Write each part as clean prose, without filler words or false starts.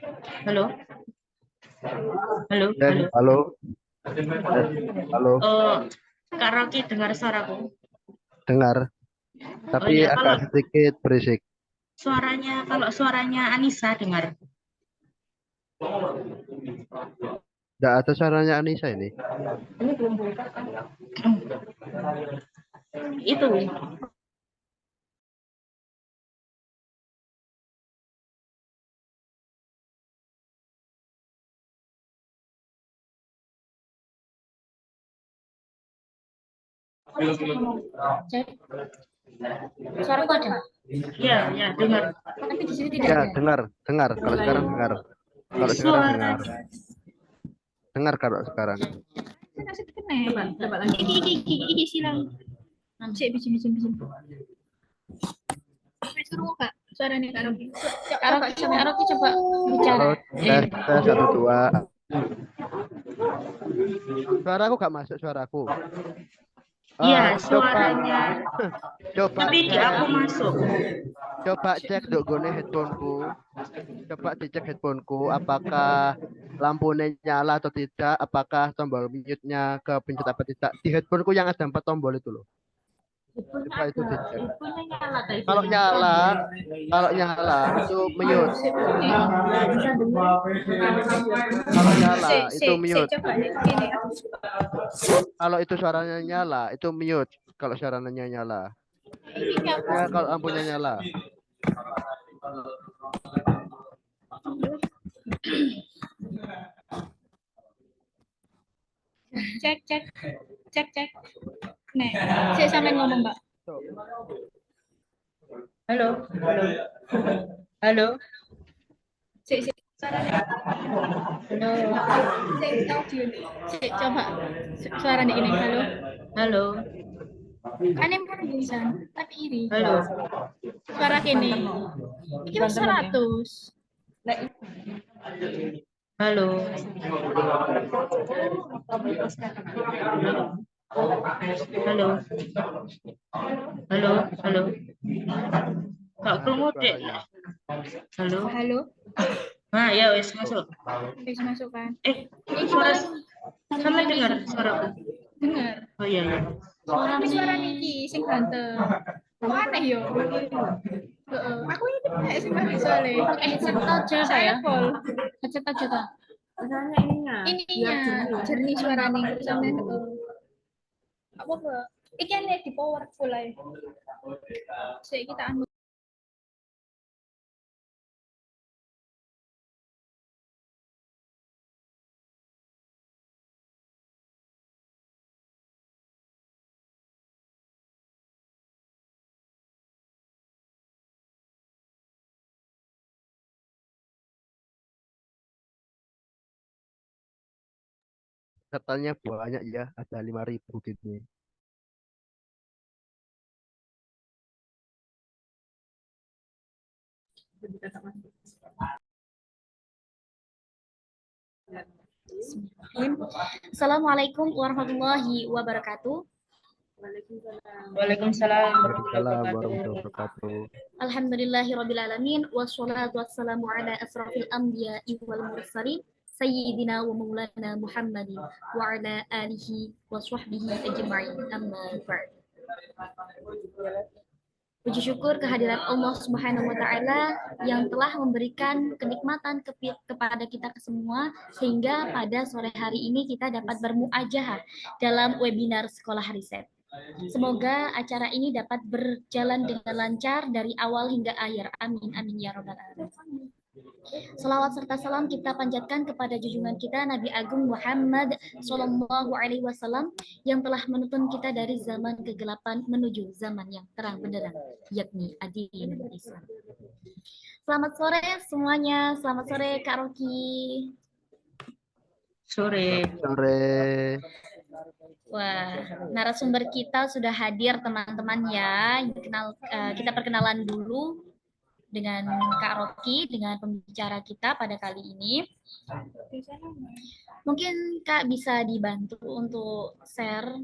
Halo, halo, Dan halo. halo, halo, Oh, Kak Rocky dengar suaraku. dengar, Oh tapi iya, agak kalau sedikit berisik. suaranya Anissa dengar. Tidak ada suaranya Anissa ini. Ini belum buka kan? Itu. Cek, suaraku ada, Ya, ya dengar. tapi di sini tidak Ya, ada. dengar, dengar. Kalau sekarang dengar. Kalau sekarang Suara. dengar. Dengar kalau sekarang. Kasih kena. Coba lagi. Iki silang. Cek bijim. Suruh Kak, suaranya Kak Rocky. Kak Rocky coba bicara. Halo, tes 1 2. Suaraku gak masuk suaraku. Iya, Coba, suaranya. coba Tapi di cek, aku masuk. coba cek dok gone headphoneku. Coba dicek headphoneku, apakah lampunya nyala atau tidak, apakah tombol mute-nya kepencet apa tidak. Di headphoneku yang ada 4 tombol itu loh. Coba itu dicek. Ibunya nyala tadi. Kalau nyala, kalau nyala itu mute. Kalau nyala itu mute. Coba nih. Ini. Kalau itu suaranya nyala itu mute. Kalau suaranya nyala. Ini aku. Ya kalau lampunya nyala. Cek. Nih, saya sampai ngomong Mbak. Tuh. Halo, halo. Halo. Cek. Suaranya. Halo. Cek audio nih. Cek coba suaranya ini. Halo. Halo. Aneh pun bisa, tapi iri. Halo. Suara kini. Iki wis 100. Halo. Halo. Halo, halo. Kak krungu Dek. Halo. Halo. Nah, ya wes masuk. Wis masuk kan? Ini suara sama dengar suaraku. Dengar. Oh iya iya. Tapi suara Niki sing ganteng. Kok aneh yo? Heeh. Aku ini kayak sing aneh soalnya. Pakai headset aja saya. Headset aja ta. Rasanya Ininya jernih suaranya sampai apa enggak? Iki aneh di powerful aja. Saya kita anu. Katanya banyak ya, ada 5.000 gitu. Assalamualaikum warahmatullahi wabarakatuh. Waalaikumsalam warahmatullahi Waalaikumsalam wabarakatuh. warahmatullahi wabarakatuh. Alhamdulillahirrabbilalamin. Wassalatu wassalamu ala asrafil anbiya'i wal mursalin. Sayyidina wa maulana Muhammadin wa ala alihi wa sahbihi ajma'in amma ba'd. Puji syukur kehadirat Allah Subhanahu wa taala yang telah memberikan kenikmatan kepada kita semua sehingga pada sore hari ini kita dapat bermuajahah dalam webinar Sekolah Riset. Semoga acara ini dapat berjalan dengan lancar dari awal hingga akhir. Amin amin ya rabbal alamin. Salawat serta salam kita panjatkan kepada junjungan kita Nabi Agung Muhammad Sallallahu Alaihi Wasallam yang telah menuntun kita dari zaman kegelapan menuju zaman yang terang benderang, yakni adil Islam. Selamat sore semuanya, selamat sore Kak Rocky. Sore. Sore. Wah, narasumber kita sudah hadir teman-teman ya. Kita perkenalan dulu dengan Kak Rocky, dengan pembicara kita pada kali ini. Mungkin Kak bisa dibantu untuk share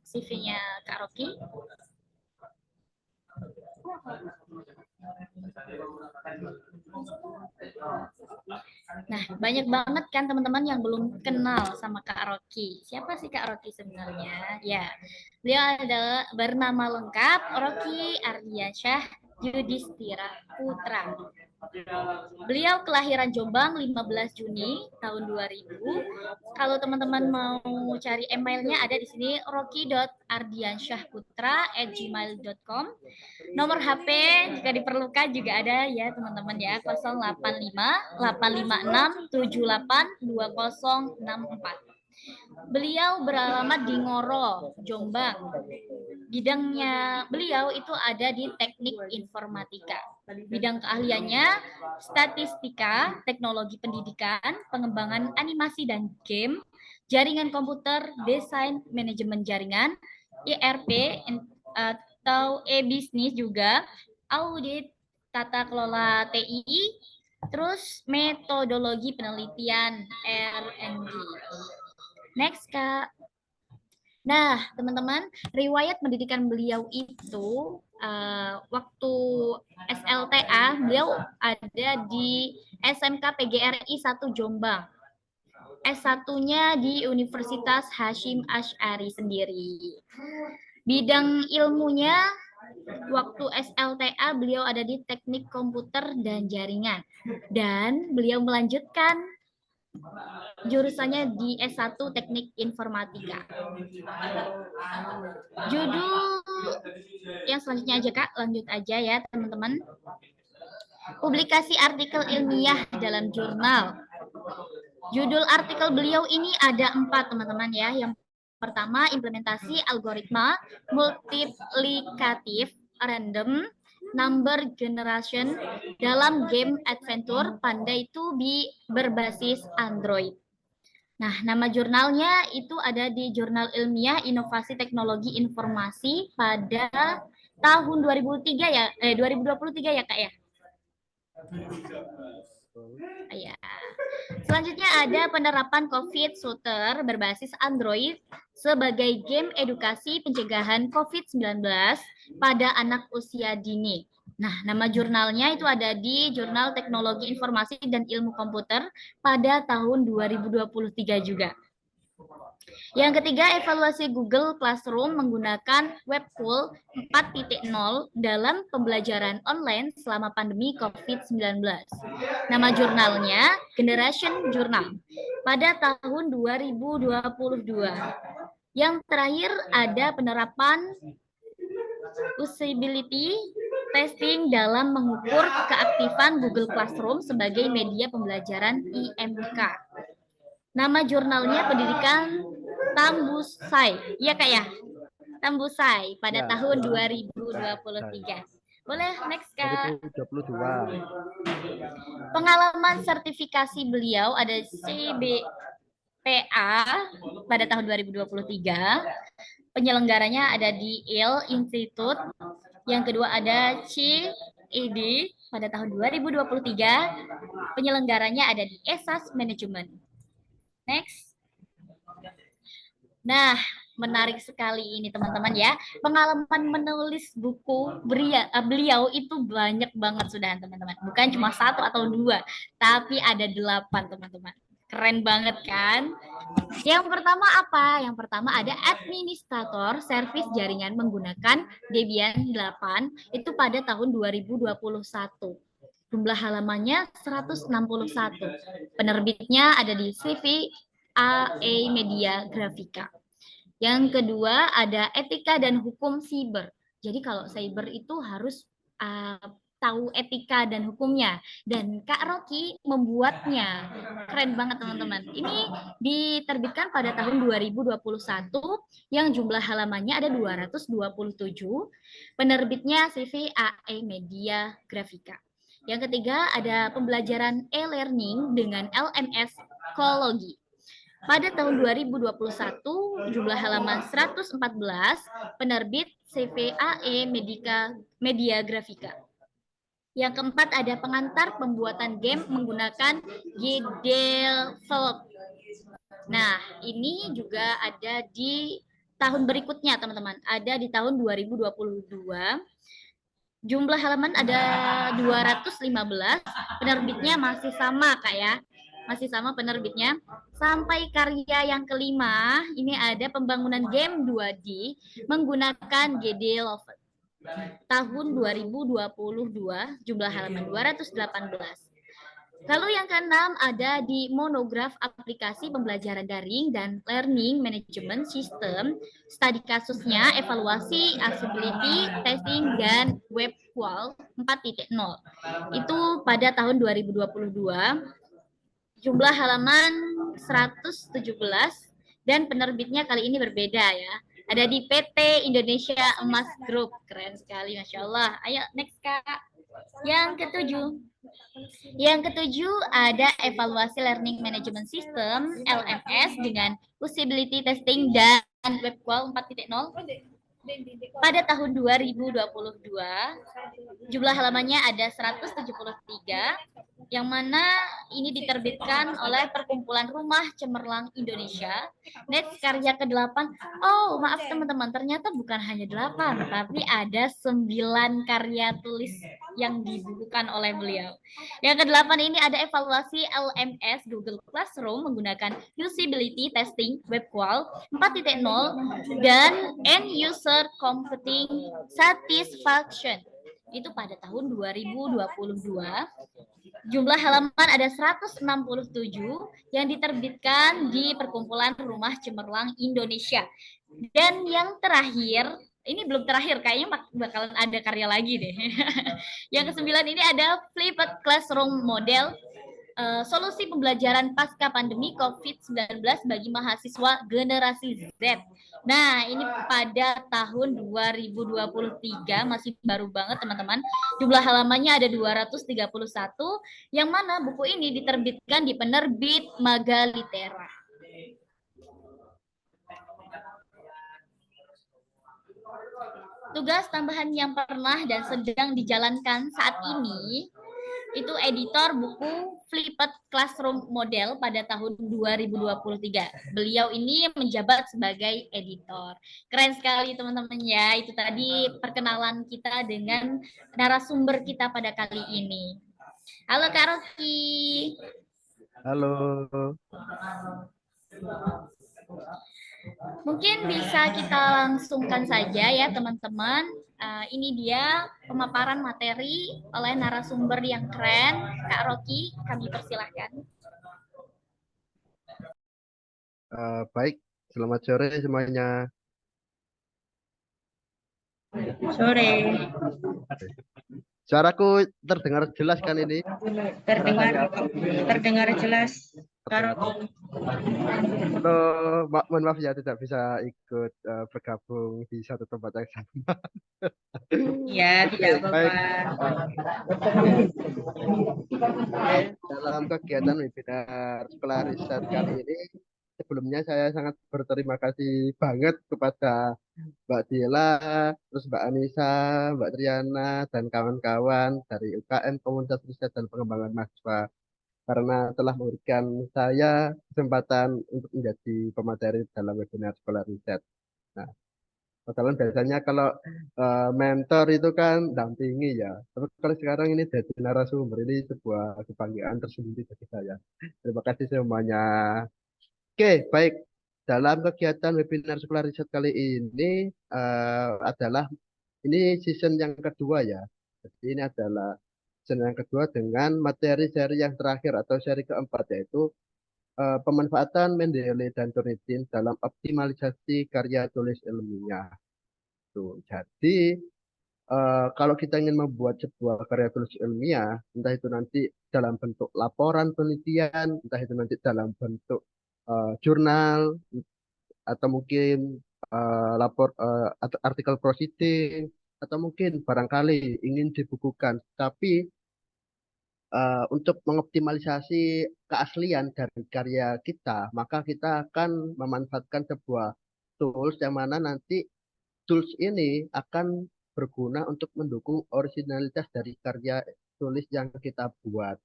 CV-nya Kak Rocky. Nah, banyak banget kan teman-teman yang belum kenal sama Kak Rocky. Siapa sih Kak Rocky sebenarnya? Ya, beliau adalah bernama lengkap Rocky Ardiansyah Yudhistira Putra. Beliau kelahiran Jombang 15 Juni tahun 2000. Kalau teman-teman mau cari emailnya ada di sini rocky.ardiansyahputra@gmail.com. Nomor HP jika diperlukan juga ada ya teman-teman ya 085 856 78 2064. Beliau beralamat di Ngoro, Jombang. Bidangnya beliau itu ada di teknik informatika. Bidang keahliannya statistika, teknologi pendidikan, pengembangan animasi dan game, jaringan komputer, desain manajemen jaringan, ERP atau e-bisnis juga, audit, tata kelola TI, terus metodologi penelitian R&D. Next, Kak. Nah, teman-teman, riwayat pendidikan beliau itu waktu SLTA, beliau ada di SMK PGRI 1 Jombang. S1-nya di Universitas Hasyim Asy'ari sendiri. Bidang ilmunya waktu SLTA beliau ada di Teknik Komputer dan Jaringan. Dan beliau melanjutkan jurusannya di S1 Teknik Informatika. Judul yang selanjutnya aja Kak, lanjut aja ya teman-teman. Publikasi artikel ilmiah dalam jurnal. Judul artikel beliau ini ada 4 teman-teman ya. Yang pertama implementasi algoritma multiplikatif random number generation dalam game adventure Pandai 2B berbasis Android. Nah, nama jurnalnya itu ada di Jurnal Ilmiah Inovasi Teknologi Informasi pada tahun 2003 ya, 2023 ya Kak ya. Ya. Selanjutnya ada penerapan COVID Shooter berbasis Android sebagai game edukasi pencegahan COVID-19 pada anak usia dini. Nah, nama jurnalnya itu ada di Jurnal Teknologi Informasi dan Ilmu Komputer pada tahun 2023 juga. Yang ketiga, evaluasi Google Classroom menggunakan Webtool 4.0 dalam pembelajaran online selama pandemi COVID-19. Nama jurnalnya Generation Journal pada tahun 2022. Yang terakhir ada penerapan usability testing dalam mengukur keaktifan Google Classroom sebagai media pembelajaran IMK. Nama jurnalnya Pendidikan Tambusai. Iya Kak ya? Tambusai pada tahun 2023. Boleh next Kak. 2022. Pengalaman sertifikasi beliau ada CBPA pada tahun 2023. Penyelenggaranya ada di IL Institute. Yang kedua ada CED pada tahun 2023. Penyelenggaranya ada di ESAS Management. Next. Nah, menarik sekali ini teman-teman ya. Pengalaman menulis buku beliau itu banyak banget sudah teman-teman. Bukan cuma 1 atau 2, tapi ada 8 teman-teman. Keren banget kan? Yang pertama apa? Yang pertama ada administrator servis jaringan menggunakan Debian 8 itu pada tahun 2021. Jumlah halamannya 161. Penerbitnya ada di CVAE Media Grafika. Yang kedua ada etika dan hukum siber. Jadi kalau cyber itu harus tahu etika dan hukumnya. Dan Kak Rocky membuatnya. Keren banget teman-teman. Ini diterbitkan pada tahun 2021 yang jumlah halamannya ada 227. Penerbitnya CVAE Media Grafika. Yang ketiga ada pembelajaran e-learning dengan LMS Schoology. Pada tahun 2021, jumlah halaman 114, penerbit CVAE Media Grafika. Yang keempat ada pengantar pembuatan game menggunakan Gdelvelop. Nah, ini juga ada di tahun berikutnya, teman-teman. Ada di tahun 2022. Jumlah halaman ada 215, penerbitnya masih sama Kak ya. Masih sama penerbitnya. Sampai karya yang kelima, ini ada pembangunan game 2D menggunakan GD Lover. Tahun 2022, jumlah halaman 218. Lalu yang keenam ada di monograf aplikasi pembelajaran daring dan learning management system. Studi kasusnya evaluasi, accessibility, testing, dan web qual 4.0. Itu pada tahun 2022. Jumlah halaman 117 dan penerbitnya kali ini berbeda ya. Ada di PT Indonesia Emas Group. Keren sekali, Masya Allah. Ayo next Kak. Yang ketujuh ada evaluasi learning management system LMS dengan usability testing dan web qual 4.0 pada tahun 2022. Jumlah halamannya ada 173 yang mana ini diterbitkan oleh Perkumpulan Rumah Cemerlang Indonesia. Next karya ke-8. Oh, maaf teman-teman, ternyata bukan hanya 8, tapi ada 9 karya tulis yang dibukukan oleh beliau. Yang ke-8 ini ada evaluasi LMS Google Classroom menggunakan usability testing web qual 4.0 dan end user computing satisfaction. Itu pada tahun 2022. Jumlah halaman ada 167 yang diterbitkan di Perkumpulan Rumah Cemerlang Indonesia. Dan yang terakhir, ini belum terakhir, kayaknya bakalan ada karya lagi deh. Yang ke-9 ini ada Flipped Classroom Model, solusi pembelajaran pasca pandemi COVID-19 bagi mahasiswa generasi Z. Nah, ini pada tahun 2023, masih baru banget teman-teman. Jumlah halamannya ada 231, yang mana buku ini diterbitkan di penerbit Magalitera. Tugas tambahan yang pernah dan sedang dijalankan saat ini itu editor buku Flipped Classroom Model pada tahun 2023. Beliau ini menjabat sebagai editor. Keren sekali teman-teman ya. Itu tadi perkenalan kita dengan narasumber kita pada kali ini. Halo Kak Rocky. Halo. Mungkin bisa kita langsungkan saja ya teman-teman. Ini dia pemaparan materi oleh narasumber yang keren, Kak Rocky. Kami persilahkan. Baik, selamat sore semuanya. Sore. Suaraku terdengar jelas kan ini? Terdengar jelas. Karo. Halo, mohon maaf ya tidak bisa ikut bergabung di satu tempat yang sama. Ya, tidak apa-apa. Dalam kegiatan webinar sekolah riset kali ini, sebelumnya saya sangat berterima kasih banget kepada Mbak Dila, terus Mbak Anissa, Mbak Triana, dan kawan-kawan dari UKM Komunitas Riset dan Pengembangan Mahasiswa karena telah memberikan saya kesempatan untuk menjadi pemateri dalam webinar sekolah riset. Nah, biasanya kalau mentor itu kan dampingi ya. Tapi kalau sekarang ini jadi narasumber ini sebuah kebanggaan tersendiri bagi saya. Terima kasih semuanya. Oke, baik. Dalam kegiatan webinar sekolah riset kali ini adalah ini season yang kedua ya. Jadi ini adalah season yang kedua dengan materi seri yang terakhir atau seri keempat yaitu pemanfaatan Mendeley dan Turnitin dalam optimalisasi karya tulis ilmiah. Tuh. Jadi kalau kita ingin membuat sebuah karya tulis ilmiah, entah itu nanti dalam bentuk laporan penelitian, entah itu nanti dalam bentuk jurnal, atau mungkin atau artikel proceeding, atau mungkin barangkali ingin dibukukan, tapi untuk mengoptimalisasi keaslian dari karya kita, maka kita akan memanfaatkan sebuah tools yang mana nanti tools ini akan berguna untuk mendukung originalitas dari karya tulis yang kita buat.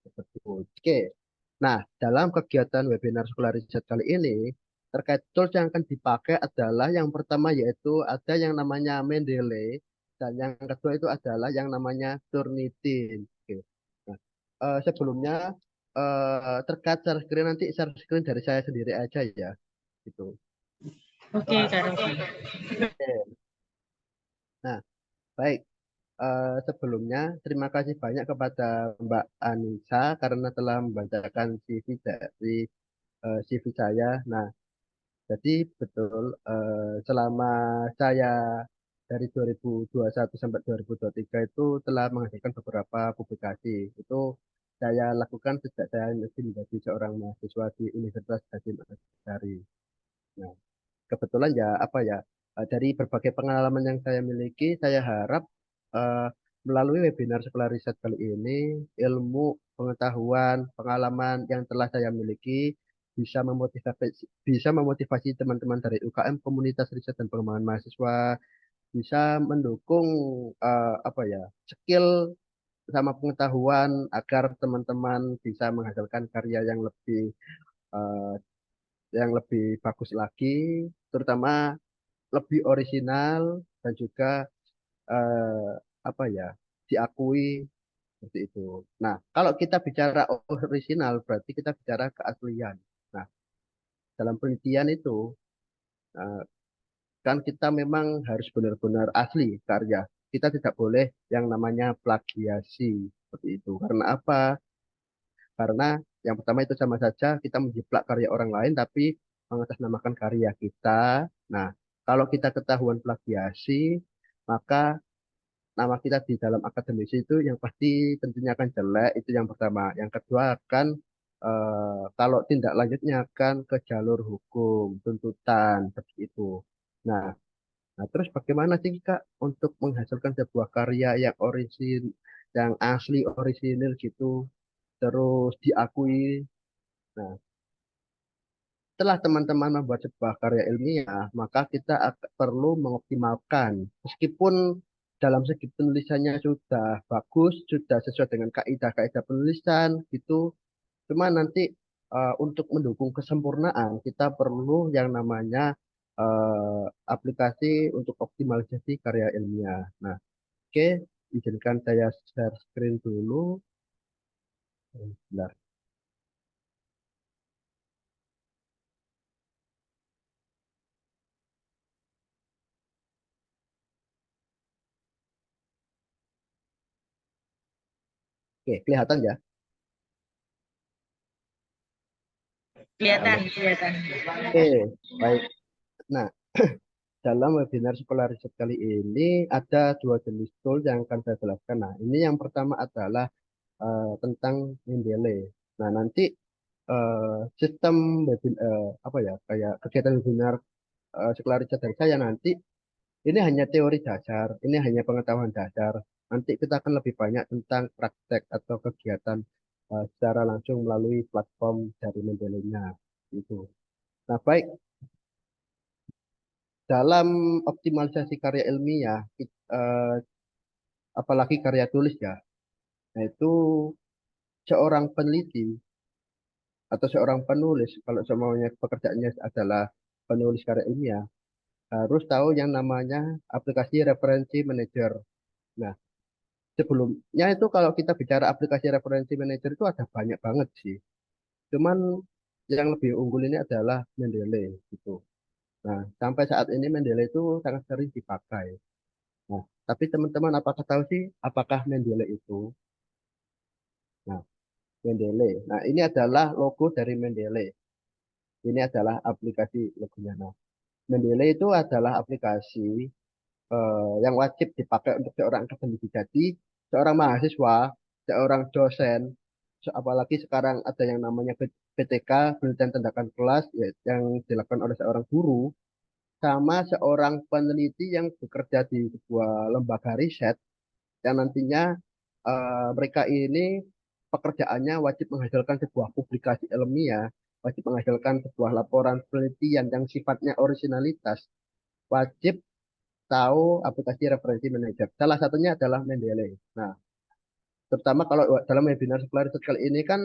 Oke. Nah, dalam kegiatan webinar sekolah riset kali ini, terkait tools yang akan dipakai adalah yang pertama yaitu ada yang namanya Mendeley Dan yang kedua itu adalah yang namanya Turnitin. Oke. Nah, sebelumnya terkait share screen nanti share screen dari saya sendiri aja ya. Gitu. Oke, Kak Rofi. Oke. Nah, baik. Sebelumnya terima kasih banyak kepada Mbak Anissa karena telah membacakan CV dari CV saya. Nah, jadi betul selama saya dari 2021 sampai 2023 itu telah menghasilkan beberapa publikasi. Itu saya lakukan sejak saya masih menjadi seorang mahasiswa di Universitas Hasyim Asy'ari. Nah, kebetulan ya apa ya dari berbagai pengalaman yang saya miliki, saya harap eh, melalui webinar sekolah riset kali ini, ilmu, pengetahuan, pengalaman yang telah saya miliki bisa memotivasi teman-teman dari UKM, komunitas riset dan pengembangan mahasiswa, bisa mendukung apa ya skill sama pengetahuan agar teman-teman bisa menghasilkan karya eh, yang lebih bagus lagi, terutama lebih orisinal dan juga eh, apa ya diakui seperti itu. Nah, kalau kita bicara orisinal berarti kita bicara keaslian. Nah, dalam penelitian itu eh, kan kita memang harus benar-benar asli karya. Kita tidak boleh yang namanya plagiasi seperti itu. Karena apa? Karena yang pertama itu sama saja kita menjiplak karya orang lain tapi mengatasnamakan karya kita. Nah, kalau kita ketahuan plagiasi, maka nama kita di dalam akademisi itu yang pasti tentunya akan jelek, itu yang pertama. Yang kedua akan kalau tindak lanjutnya akan ke jalur hukum, tuntutan seperti itu. Nah, nah terus bagaimana sih Kak untuk menghasilkan sebuah karya yang yang asli orisinil gitu, terus diakui. Nah, setelah teman-teman membuat sebuah karya ilmiah, maka kita perlu mengoptimalkan. Meskipun dalam segi penulisannya sudah bagus, sudah sesuai dengan kaidah-kaidah penulisan, gitu. Cuma nanti untuk mendukung kesempurnaan, kita perlu yang namanya aplikasi untuk optimalisasi karya ilmiah. Nah, oke, izinkan saya share screen dulu. Bentar. Oke, kelihatan ya? Kelihatan, Halo. kelihatan. Oke, baik. Nah, dalam webinar sekolah riset kali ini ada dua jenis tool yang akan saya jelaskan. Nah, ini yang pertama adalah tentang Mendeley. Nah, nanti sistem apa ya kayak kegiatan webinar sekolah riset dari saya nanti ini hanya teori dasar, ini hanya pengetahuan dasar. Nanti kita akan lebih banyak tentang praktek atau kegiatan secara langsung melalui platform dari Mendeley-nya. Itu. Nah, baik dalam optimalisasi karya ilmiah, apalagi karya tulis ya, nah itu seorang peneliti atau seorang penulis, kalau semuanya pekerjaannya adalah penulis karya ilmiah, harus tahu yang namanya aplikasi referensi manager. Nah, sebelumnya itu kalau kita bicara aplikasi referensi manager itu ada banyak banget sih. Cuman yang lebih unggul ini adalah Mendeley gitu. Nah, sampai saat ini Mendeley itu sangat sering dipakai. Nah, tapi teman-teman apakah tahu sih apakah Mendeley itu? Nah, Mendeley. Nah, ini adalah logo dari Mendeley. Ini adalah aplikasi logonya. Nah, Mendeley itu adalah aplikasi yang wajib dipakai untuk seorang akademisi. Jadi, seorang mahasiswa, seorang dosen, apalagi sekarang ada yang namanya PTK, penelitian tindakan kelas, ya, yang dilakukan oleh seorang guru, sama seorang peneliti yang bekerja di sebuah lembaga riset yang nantinya mereka ini pekerjaannya wajib menghasilkan sebuah publikasi ilmiah, wajib menghasilkan sebuah laporan penelitian yang sifatnya originalitas, wajib tahu aplikasi referensi manajer. Salah satunya adalah Mendeley. Nah, terutama kalau dalam webinar sekolah riset kali ini kan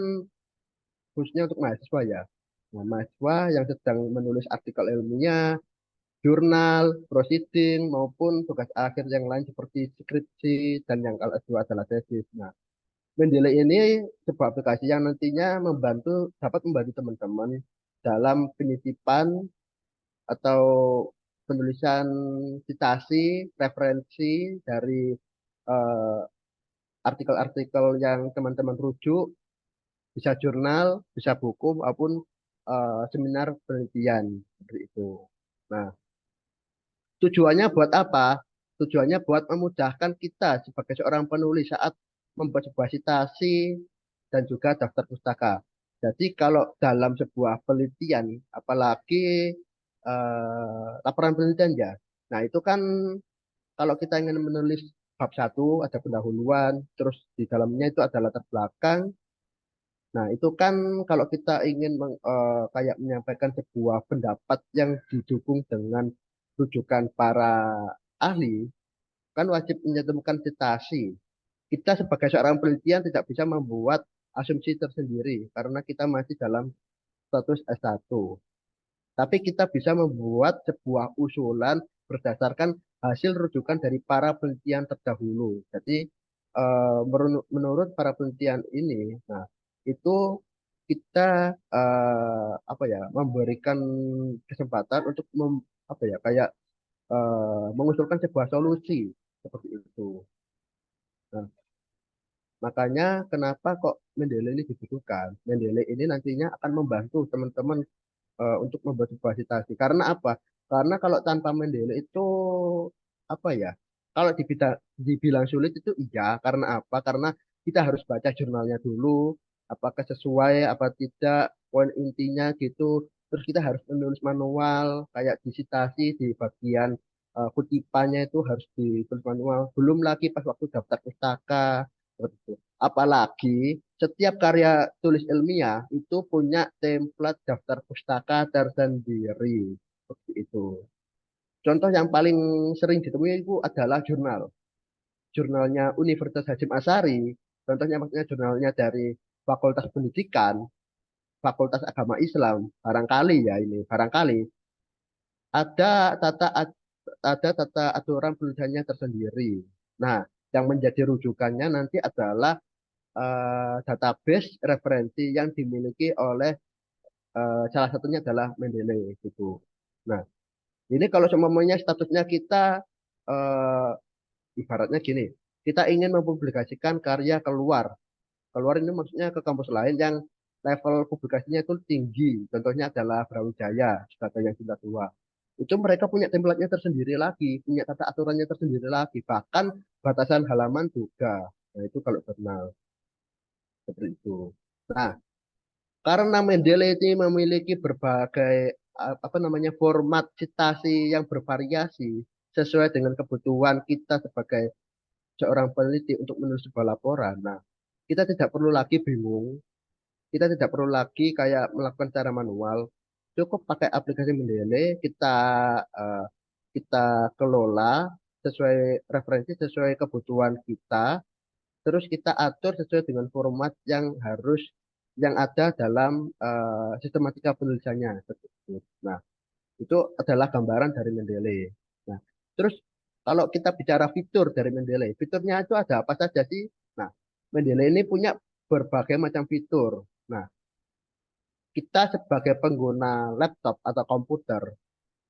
khususnya untuk mahasiswa ya. Nah, mahasiswa yang sedang menulis artikel ilmiah, jurnal, proceeding, maupun tugas akhir yang lain seperti skripsi dan yang kedua adalah tesis. Nah, Mendeley ini sebuah aplikasi yang nantinya dapat membantu teman-teman dalam penitipan atau penulisan citasi, referensi dari eh, artikel-artikel yang teman-teman rujuk, bisa jurnal, bisa buku, maupun seminar penelitian seperti itu. Nah, tujuannya buat apa? Tujuannya buat memudahkan kita sebagai seorang penulis saat membuat sebuah citasi dan juga daftar pustaka. Jadi kalau dalam sebuah penelitian, apalagi laporan penelitian ya, nah itu kan kalau kita ingin menulis bab satu ada pendahuluan, terus di dalamnya itu ada latar belakang. Nah itu kan kalau kita ingin kayak menyampaikan sebuah pendapat yang didukung dengan rujukan para ahli, kan wajib mencantumkan citasi. Kita sebagai seorang penelitian tidak bisa membuat asumsi tersendiri karena kita masih dalam status S1. Tapi kita bisa membuat sebuah usulan berdasarkan hasil rujukan dari para penelitian terdahulu. Jadi menurut para penelitian ini, nah itu kita apa ya memberikan kesempatan untuk apa ya kayak mengusulkan sebuah solusi seperti itu. Nah, makanya kenapa kok Mendeley ini dibutuhkan? Mendeley ini nantinya akan membantu teman-teman untuk membuat sebuah citasi. Karena apa? Karena kalau tanpa Mendeley itu apa ya? Kalau dibilang sulit itu iya. Karena apa? Karena kita harus baca jurnalnya dulu. Apakah sesuai apa tidak? Poin intinya gitu. Terus kita harus menulis manual kayak disitasi di bagian kutipannya itu harus ditulis manual. Belum lagi pas waktu daftar pustaka. Seperti itu. Apalagi setiap karya tulis ilmiah itu punya template daftar pustaka tersendiri. Seperti itu. Contoh yang paling sering ditemui itu adalah jurnal. Jurnalnya Universitas Hasyim Asyari, contohnya maksudnya jurnalnya dari Fakultas Pendidikan, Fakultas Agama Islam, barangkali ya ini, barangkali ada tata aturan penulisannya tersendiri. Nah, yang menjadi rujukannya nanti adalah database referensi yang dimiliki oleh salah satunya adalah Mendeley gitu. Nah, ini kalau semuanya statusnya kita ibaratnya gini, kita ingin mempublikasikan karya keluar. Keluar ini maksudnya ke kampus lain yang level publikasinya itu tinggi. Contohnya adalah Brawijaya sebagai yang sudah tua. Itu mereka punya template-nya tersendiri lagi, punya tata aturannya tersendiri lagi, bahkan batasan halaman juga. Nah, itu kalau jurnal seperti itu. Nah, karena Mendeley ini memiliki berbagai apa namanya format citasi yang bervariasi sesuai dengan kebutuhan kita sebagai seorang peneliti untuk menulis sebuah laporan. Nah, kita tidak perlu lagi bingung, kita tidak perlu lagi kayak melakukan secara manual. Cukup pakai aplikasi Mendeley, eh, kita kelola sesuai referensi, sesuai kebutuhan kita, terus kita atur sesuai dengan format yang ada dalam sistematika penulisannya. Seperti itu. Nah, itu adalah gambaran dari Mendeley. Nah, terus kalau kita bicara fitur dari Mendeley, fiturnya itu ada apa saja sih? Nah, Mendeley ini punya berbagai macam fitur. Nah, kita sebagai pengguna laptop atau komputer,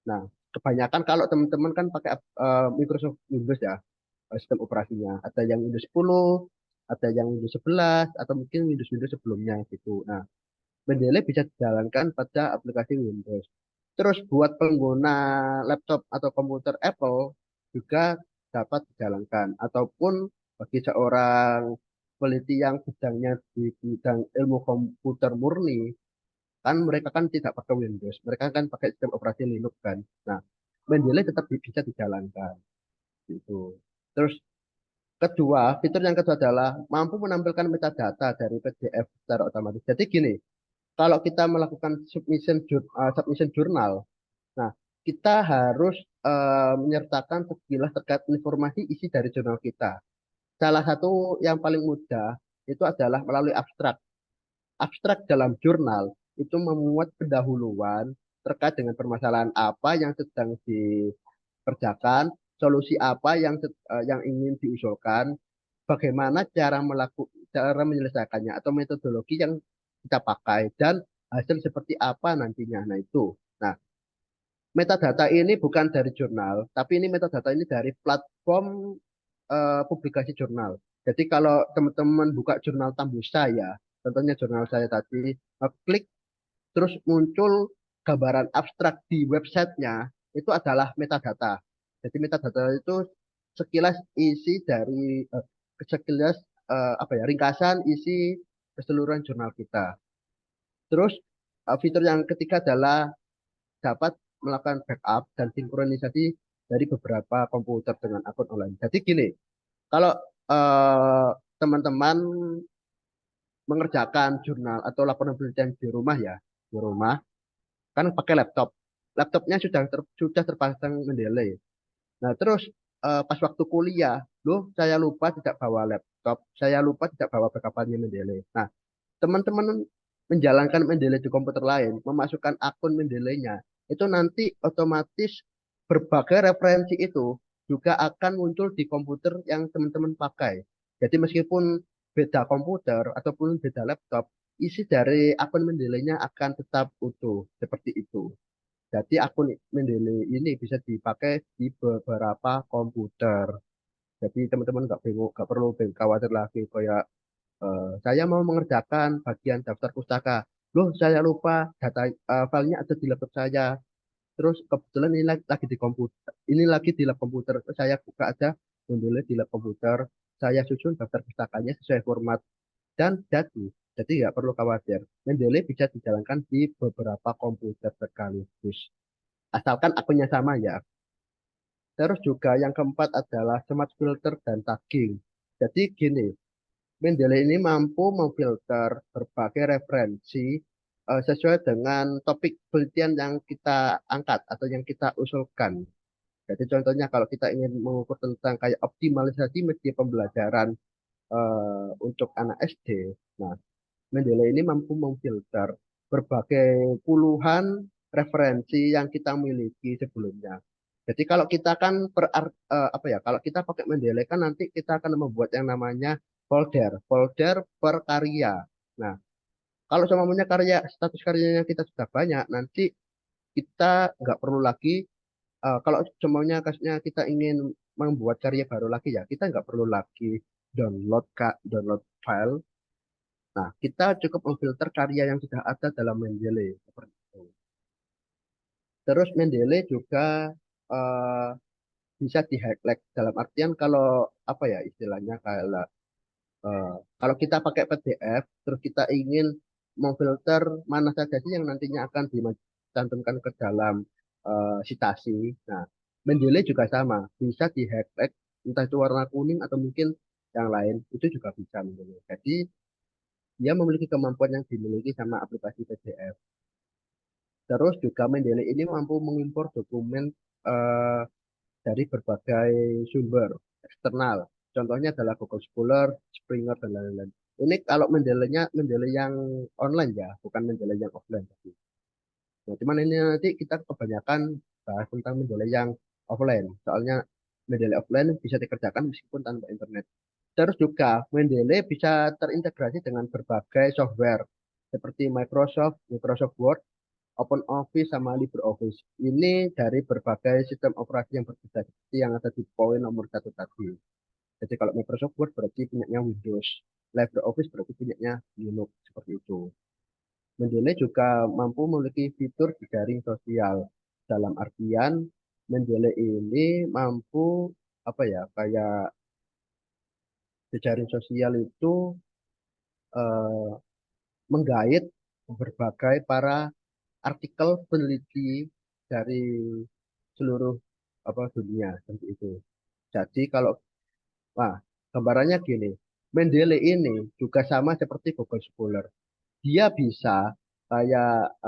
nah, kebanyakan kalau teman-teman kan pakai Microsoft Windows ya, sistem operasinya. Ada yang Windows 10, ada yang Windows 11, atau mungkin Windows-Windows sebelumnya gitu. Nah, Mendeley bisa dijalankan pada aplikasi Windows. Terus buat pengguna laptop atau komputer Apple juga dapat dijalankan. Ataupun bagi seorang peneliti yang bidangnya di bidang ilmu komputer murni, kan mereka kan tidak pakai Windows, mereka kan pakai sistem operasi Linux kan. Nah, Mendeley tetap bisa dijalankan gitu. Terus fitur yang kedua adalah mampu menampilkan metadata dari PDF secara otomatis. Jadi gini, kalau kita melakukan submission jurnal, nah kita harus menyertakan sekilas terkait informasi isi dari jurnal kita. Salah satu yang paling mudah itu adalah melalui abstrak. Abstrak dalam jurnal itu memuat pendahuluan, terkait dengan permasalahan apa yang sedang dikerjakan, solusi apa yang ingin diusulkan, bagaimana cara menyelesaikannya atau metodologi yang kita pakai dan hasil seperti apa nantinya. Nah itu. Nah, metadata ini bukan dari jurnal, tapi ini metadata ini dari platform publikasi jurnal. Jadi kalau teman-teman buka jurnal Tambusa ya, contohnya jurnal saya tadi, klik terus muncul gambaran abstrak di websitenya, itu adalah metadata. Jadi metadata itu sekilas isi dari sekilas apa ya ringkasan isi keseluruhan jurnal kita. Terus fitur yang ketiga adalah dapat melakukan backup dan sinkronisasi dari beberapa komputer dengan akun online. Jadi gini, kalau teman-teman mengerjakan jurnal atau laporan penelitian di rumah ya, di rumah kan pakai laptop. Laptopnya sudah terpasang Mendeley. Nah, terus pas waktu kuliah, loh saya lupa tidak bawa laptop, saya lupa tidak bawa backupannya Mendeley. Nah, teman-teman menjalankan Mendeley di komputer lain, memasukkan akun Mendeley-nya, itu nanti otomatis berbagai referensi itu juga akan muncul di komputer yang teman-teman pakai. Jadi meskipun beda komputer ataupun beda laptop, isi dari akun Mendeley-nya akan tetap utuh seperti itu. Jadi akun Mendeley ini bisa dipakai di beberapa komputer. Jadi teman-teman nggak bingung, nggak perlu khawatir lagi kayak saya mau mengerjakan bagian daftar pustaka. Loh, saya lupa filenya ada di laptop saya. Terus kebetulan ini lagi di komputer. Ini lagi di lab komputer. Terus saya buka aja Mendeley di lab komputer. Saya susun daftar pustakanya sesuai format dan jadi nggak perlu khawatir. Mendeley bisa dijalankan di beberapa komputer sekaligus. Asalkan akunnya sama ya. Terus juga yang keempat adalah smart filter dan tagging. Jadi gini, Mendeley ini mampu memfilter berbagai referensi sesuai dengan topik penelitian yang kita angkat atau yang kita usulkan. Jadi contohnya kalau kita ingin mengukur tentang kayak optimalisasi media pembelajaran untuk anak SD, nah Mendeley ini mampu memfilter berbagai puluhan referensi yang kita miliki sebelumnya. Jadi kalau kita kan apa ya, kalau kita pakai Mendeley kan nanti kita akan membuat yang namanya folder per karya. Nah, kalau semuanya status karyanya kita sudah banyak, nanti kita nggak perlu lagi kalau semuanya kasusnya kita ingin membuat karya baru lagi ya, kita nggak perlu lagi download file. Nah, kita cukup memfilter karya yang sudah ada dalam Mendeley seperti itu. Terus Mendeley juga eh, bisa di-highlight dalam artian kalau apa ya istilahnya eh, kalau kita pakai PDF terus kita ingin memfilter mana saja sih yang nantinya akan dicantumkan ke dalam citasi. Nah, Mendeley juga sama, bisa di-highlight entah itu warna kuning atau mungkin yang lain itu juga bisa Mendeley. Jadi dia memiliki kemampuan yang dimiliki sama aplikasi PDF. Terus juga Mendeley ini mampu mengimpor dokumen eh, dari berbagai sumber eksternal. Contohnya adalah Google Scholar, Springer, dan lain-lain. Ini kalau Mendeley yang online ya, bukan Mendeley yang offline. Nah, cuman ini nanti kita kebanyakan bahas tentang Mendeley yang offline. Soalnya Mendeley offline bisa dikerjakan meskipun tanpa internet. Terus juga Mendeley bisa terintegrasi dengan berbagai software seperti Microsoft Word, OpenOffice sama LibreOffice. Ini dari berbagai sistem operasi yang berbeda seperti yang ada di poin nomor satu tadi. Jadi kalau Microsoft Word berarti punyanya Windows, LibreOffice berarti punyanya Linux seperti itu. Mendeley juga mampu memiliki fitur jejaring sosial. Dalam artian Mendeley ini mampu apa ya kayak jejaring sosial itu eh, menggait berbagai para artikel peneliti dari seluruh apa dunia seperti itu. Jadi kalau wah gambarannya gini, Mendeley ini juga sama seperti Google Scholar. Dia bisa kayak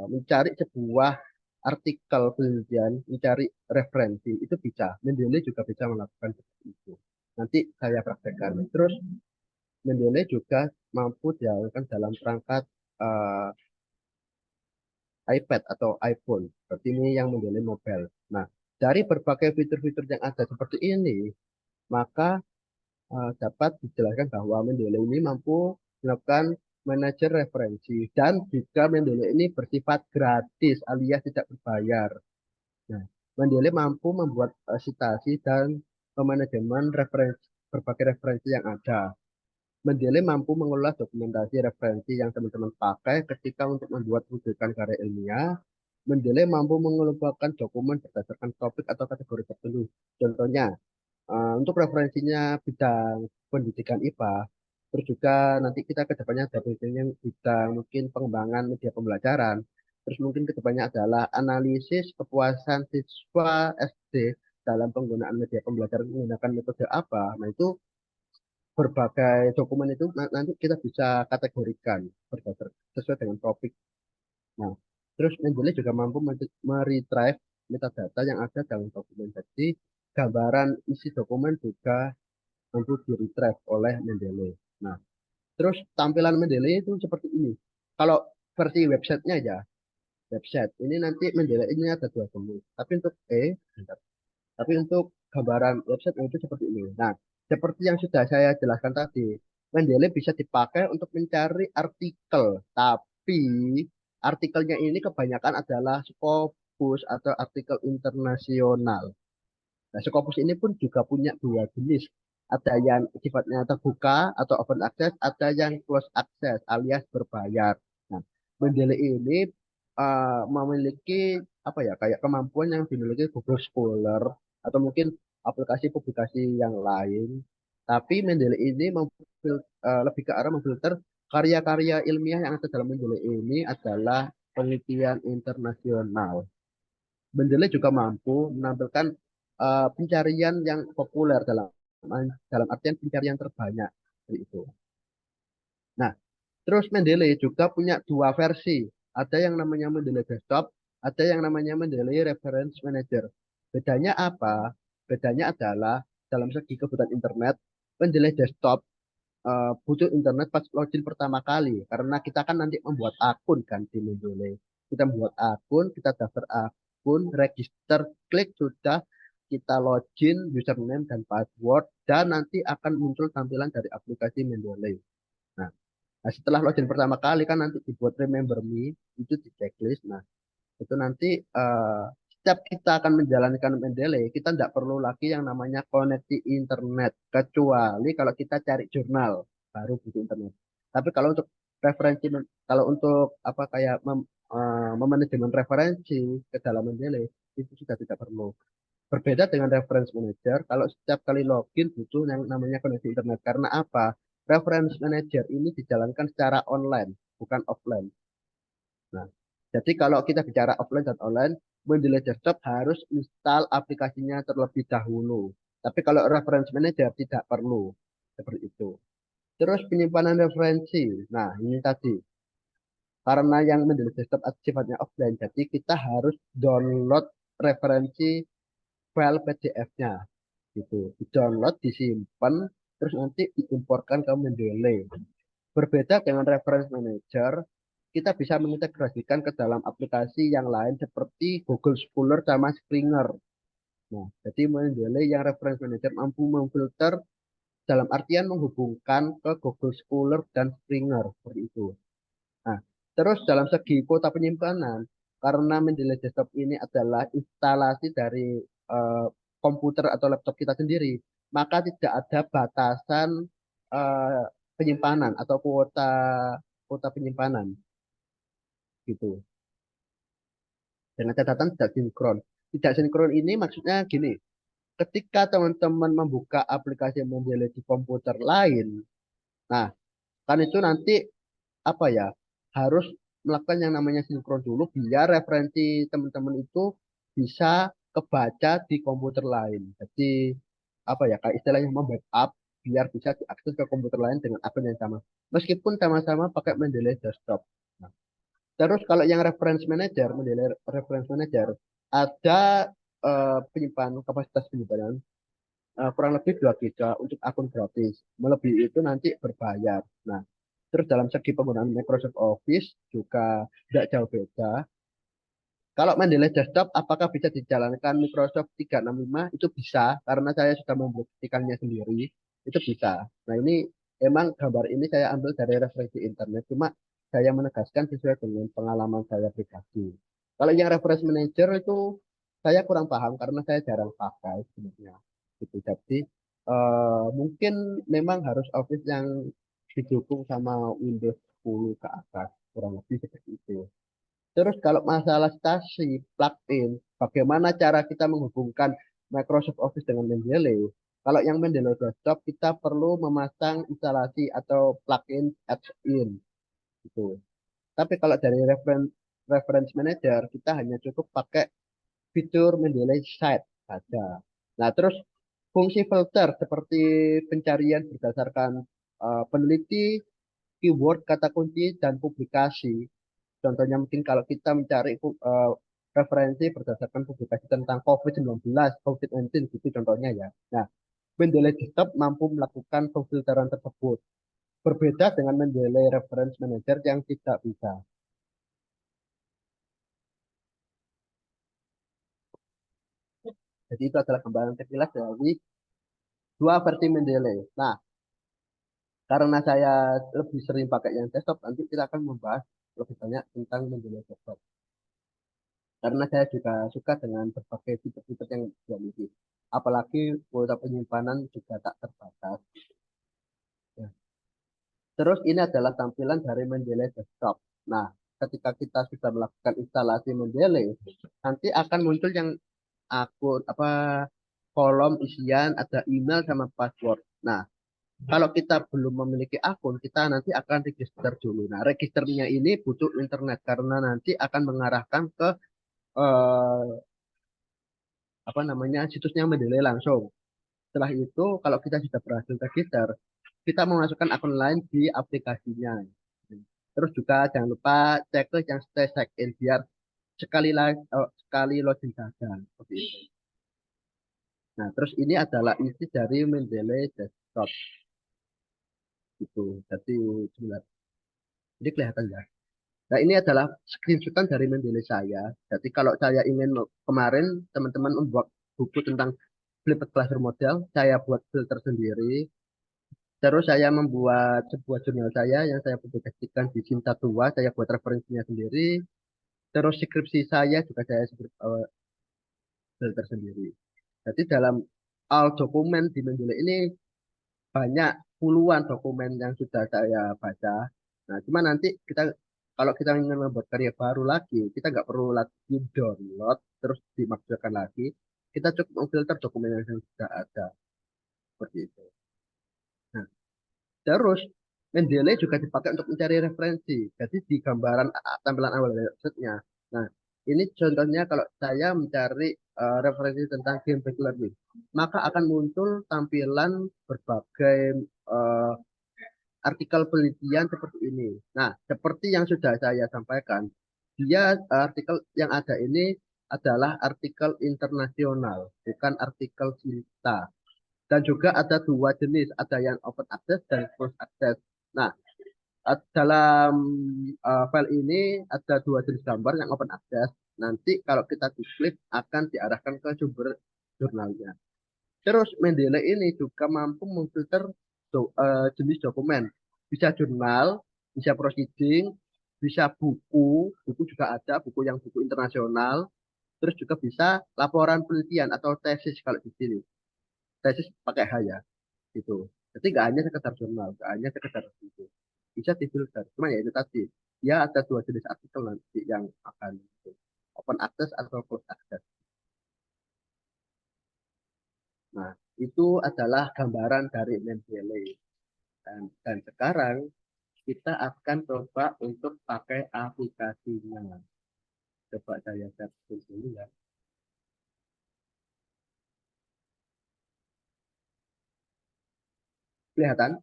mencari sebuah artikel penelitian, mencari referensi itu bisa. Mendeley juga bisa melakukan seperti itu. Nanti saya praktekkan. Terus Mendeley juga mampu dilakukan dalam perangkat eh, iPad atau iPhone. Berarti ini yang Mendeley Mobile. Nah, dari berbagai fitur-fitur yang ada seperti ini, maka dapat dijelaskan bahwa Mendeley ini mampu melakukan manajer referensi dan juga Mendeley ini bersifat gratis alias tidak berbayar. Nah, Mendeley mampu membuat citasi dan manajemen referensi berbagai referensi yang ada. Mendeley mampu mengelola dokumentasi referensi yang teman-teman pakai ketika untuk membuat rujukan karya ilmiah. Mendeley mampu mengelompokkan dokumen berdasarkan topik atau kategori tertentu. Contohnya, untuk referensinya bidang pendidikan IPA, terus juga nanti kita ke depannya ada yang bidang mungkin pengembangan media pembelajaran, terus mungkin ke depannya adalah analisis kepuasan siswa SD dalam penggunaan media pembelajaran menggunakan metode apa. Nah, itu berbagai dokumen itu nanti kita bisa kategorikan sesuai dengan topik. Nah, terus Mendeley juga mampu meretrieve metadata yang ada dalam dokumen. Jadi, gambaran isi dokumen juga mampu di-retrieve oleh Mendeley. Nah, terus tampilan Mendeley itu seperti ini. Kalau versi websitenya ya, website ini nanti Mendeley ini ada dua jenis. Tapi untuk gambaran website itu seperti ini. Nah, seperti yang sudah saya jelaskan tadi, Mendeley bisa dipakai untuk mencari artikel, tapi artikelnya ini kebanyakan adalah Scopus atau artikel internasional. Nah, Scopus ini pun juga punya dua jenis. Ada yang sifatnya terbuka atau open access, ada yang close access alias berbayar. Nah, Mendeley ini memiliki apa ya kayak kemampuan yang dimiliki Google Scholar atau mungkin aplikasi publikasi yang lain. Tapi Mendeley ini lebih ke arah memfilter karya-karya ilmiah yang ada dalam Mendeley ini adalah penelitian internasional. Mendeley juga mampu menampilkan pencarian yang populer dalam artian pencarian terbanyak seperti itu. Nah, terus Mendeley juga punya dua versi. Ada yang namanya Mendeley Desktop, ada yang namanya Mendeley Reference Manager. Bedanya apa? Bedanya adalah dalam segi kebutuhan internet, Mendeley Desktop butuh internet pas login pertama kali karena kita kan nanti membuat akun kan di Mendeley. Kita membuat akun, kita daftar akun, register, klik sudah kita login username dan password dan nanti akan muncul tampilan dari aplikasi Mendeley. Nah, setelah login pertama kali kan nanti dibuat remember me itu di checklist. Nah, itu nanti setiap kita akan menjalankan Mendeley, kita tidak perlu lagi yang namanya koneksi internet, kecuali kalau kita cari jurnal baru butuh internet. Tapi kalau untuk referensi, kalau untuk apa kayak memanajemen referensi ke dalam Mendeley itu sudah tidak perlu. Berbeda dengan reference manager, kalau setiap kali login butuh yang namanya koneksi internet. Karena apa? Reference manager ini dijalankan secara online, bukan offline. Nah, jadi kalau kita bicara offline dan online, Mendeley Desktop harus install aplikasinya terlebih dahulu. Tapi kalau reference manager tidak perlu. Seperti itu. Terus penyimpanan referensi. Nah, ini tadi. Karena yang Mendeley Desktop sifatnya offline, jadi kita harus download referensi file PDF-nya. Gitu. Di-download, disimpan, terus nanti diimporkan ke Mendeley. Berbeda dengan reference manager, kita bisa mengintegrasikan ke dalam aplikasi yang lain seperti Google Scholar sama Springer. Nah, jadi Mendeley yang reference manager mampu memfilter dalam artian menghubungkan ke Google Scholar dan Springer seperti itu. Nah, terus dalam segi kuota penyimpanan, karena Mendeley Desktop ini adalah instalasi dari eh, komputer atau laptop kita sendiri, maka tidak ada batasan eh, penyimpanan atau kuota kuota penyimpanan gitu. Dengan catatan tidak sinkron. Tidak sinkron ini maksudnya gini, ketika teman-teman membuka aplikasi Mendeley di komputer lain, nah kan itu nanti apa ya harus melakukan yang namanya sinkron dulu biar referensi teman-teman itu bisa kebaca di komputer lain. Jadi apa ya kayak istilahnya membackup biar bisa diakses ke komputer lain dengan akun yang sama. Meskipun sama-sama pakai Mendeley Desktop. Nah, terus kalau yang reference manager, Mendeley reference manager ada penyimpanan kapasitas penyimpanan kurang lebih 2 giga untuk akun gratis. Melebihi itu nanti berbayar. Nah, terus dalam segi penggunaan Microsoft Office juga tidak jauh beda. Kalau Mendeley Desktop, apakah bisa dijalankan Microsoft 365? Itu bisa, karena saya sudah membuktikannya sendiri. Itu bisa. Nah, ini emang gambar ini saya ambil dari referensi internet, cuma saya menegaskan sesuai dengan pengalaman saya pribadi. Kalau yang reference manager itu saya kurang paham karena saya jarang pakai sebenarnya. Gitu. Jadi mungkin memang harus Office yang didukung sama Windows 10 ke atas, kurang lebih seperti itu. Terus kalau masalah stasi, plugin, bagaimana cara kita menghubungkan Microsoft Office dengan Mendeley? Kalau yang Mendeley Desktop, kita perlu memasang instalasi atau plugin add-in gitu. Tapi kalau dari reference manager, kita hanya cukup pakai fitur Mendeley Site saja. Nah, terus fungsi filter seperti pencarian berdasarkan peneliti, keyword, kata kunci, dan publikasi. Contohnya mungkin kalau kita mencari referensi berdasarkan publikasi tentang COVID-19, COVID-19 gitu contohnya ya. Nah, Mendeley Desktop mampu melakukan pemfilteran tersebut. Berbeda dengan Mendeley Reference Manager yang tidak bisa. Jadi itu adalah gambaran sekilas dari dua versi Mendeley. Nah, karena saya lebih sering pakai yang desktop, nanti kita akan membahas lebih banyak tentang Mendeley Desktop. Karena saya juga suka dengan berbagai fitur-fitur yang dimiliki. Apalagi kuota penyimpanan juga tak terbatas. Ya. Terus ini adalah tampilan dari Mendeley Desktop. Nah, ketika kita sudah melakukan instalasi Mendeley, nanti akan muncul yang akun apa kolom isian, ada email sama password. Nah, kalau kita belum memiliki akun, kita nanti akan register dulu. Nah, registernya ini butuh internet karena nanti akan mengarahkan ke eh, apa namanya situsnya Mendeley langsung. Setelah itu, kalau kita sudah berhasil register, kita memasukkan akun lain di aplikasinya. Terus juga jangan lupa checklist yang stay check in biar sekali login saja seperti itu. Nah, terus ini adalah isi dari Mendeley Desktop itu. Jadi sebentar, ini kelihatan ya. Nah, ini adalah screenshotan dari Mendeley saya. Jadi kalau saya ingin kemarin teman-teman membuat buku tentang flipped classroom model, saya buat filter sendiri. Terus saya membuat sebuah jurnal saya yang saya publikasikan di Cinta Tua, saya buat referensinya sendiri. Terus skripsi saya juga saya filter sendiri. Jadi dalam all dokumen di Mendeley ini banyak puluhan dokumen yang sudah saya baca. Nah, cuma nanti kita kalau kita ingin membuat karya baru lagi, kita nggak perlu lagi download terus dimaksudkan lagi. Kita cukup memfilter dokumen yang sudah ada seperti itu. Nah, terus Mendeley juga dipakai untuk mencari referensi. Jadi di gambaran tampilan awal websitenya. Nah, ini contohnya kalau saya mencari referensi tentang game based learning, maka akan muncul tampilan berbagai eh, artikel penelitian seperti ini. Nah, seperti yang sudah saya sampaikan, dia artikel yang ada ini adalah artikel internasional, bukan artikel kita. Dan juga ada dua jenis, ada yang open access dan closed access. Nah, dalam file ini ada dua jenis gambar yang open access. Nanti kalau kita diklik akan diarahkan ke sumber jurnalnya. Terus Mendeley ini juga mampu memfilter jenis dokumen. Bisa jurnal, bisa proceeding, bisa buku, buku juga ada, buku yang buku internasional. Terus juga bisa laporan penelitian atau tesis kalau di sini. Tesis pakai H ya, gitu. Jadi nggak hanya sekedar jurnal, nggak hanya sekedar itu. Bisa difilter. Cuma ya itu tadi, ya ada dua jenis artikel nanti yang akan itu. Open access atau closed access. Nah, itu adalah gambaran dari Mendeley. Dan sekarang kita akan coba untuk pakai aplikasinya. Coba saya capture dulu ya. Kelihatan?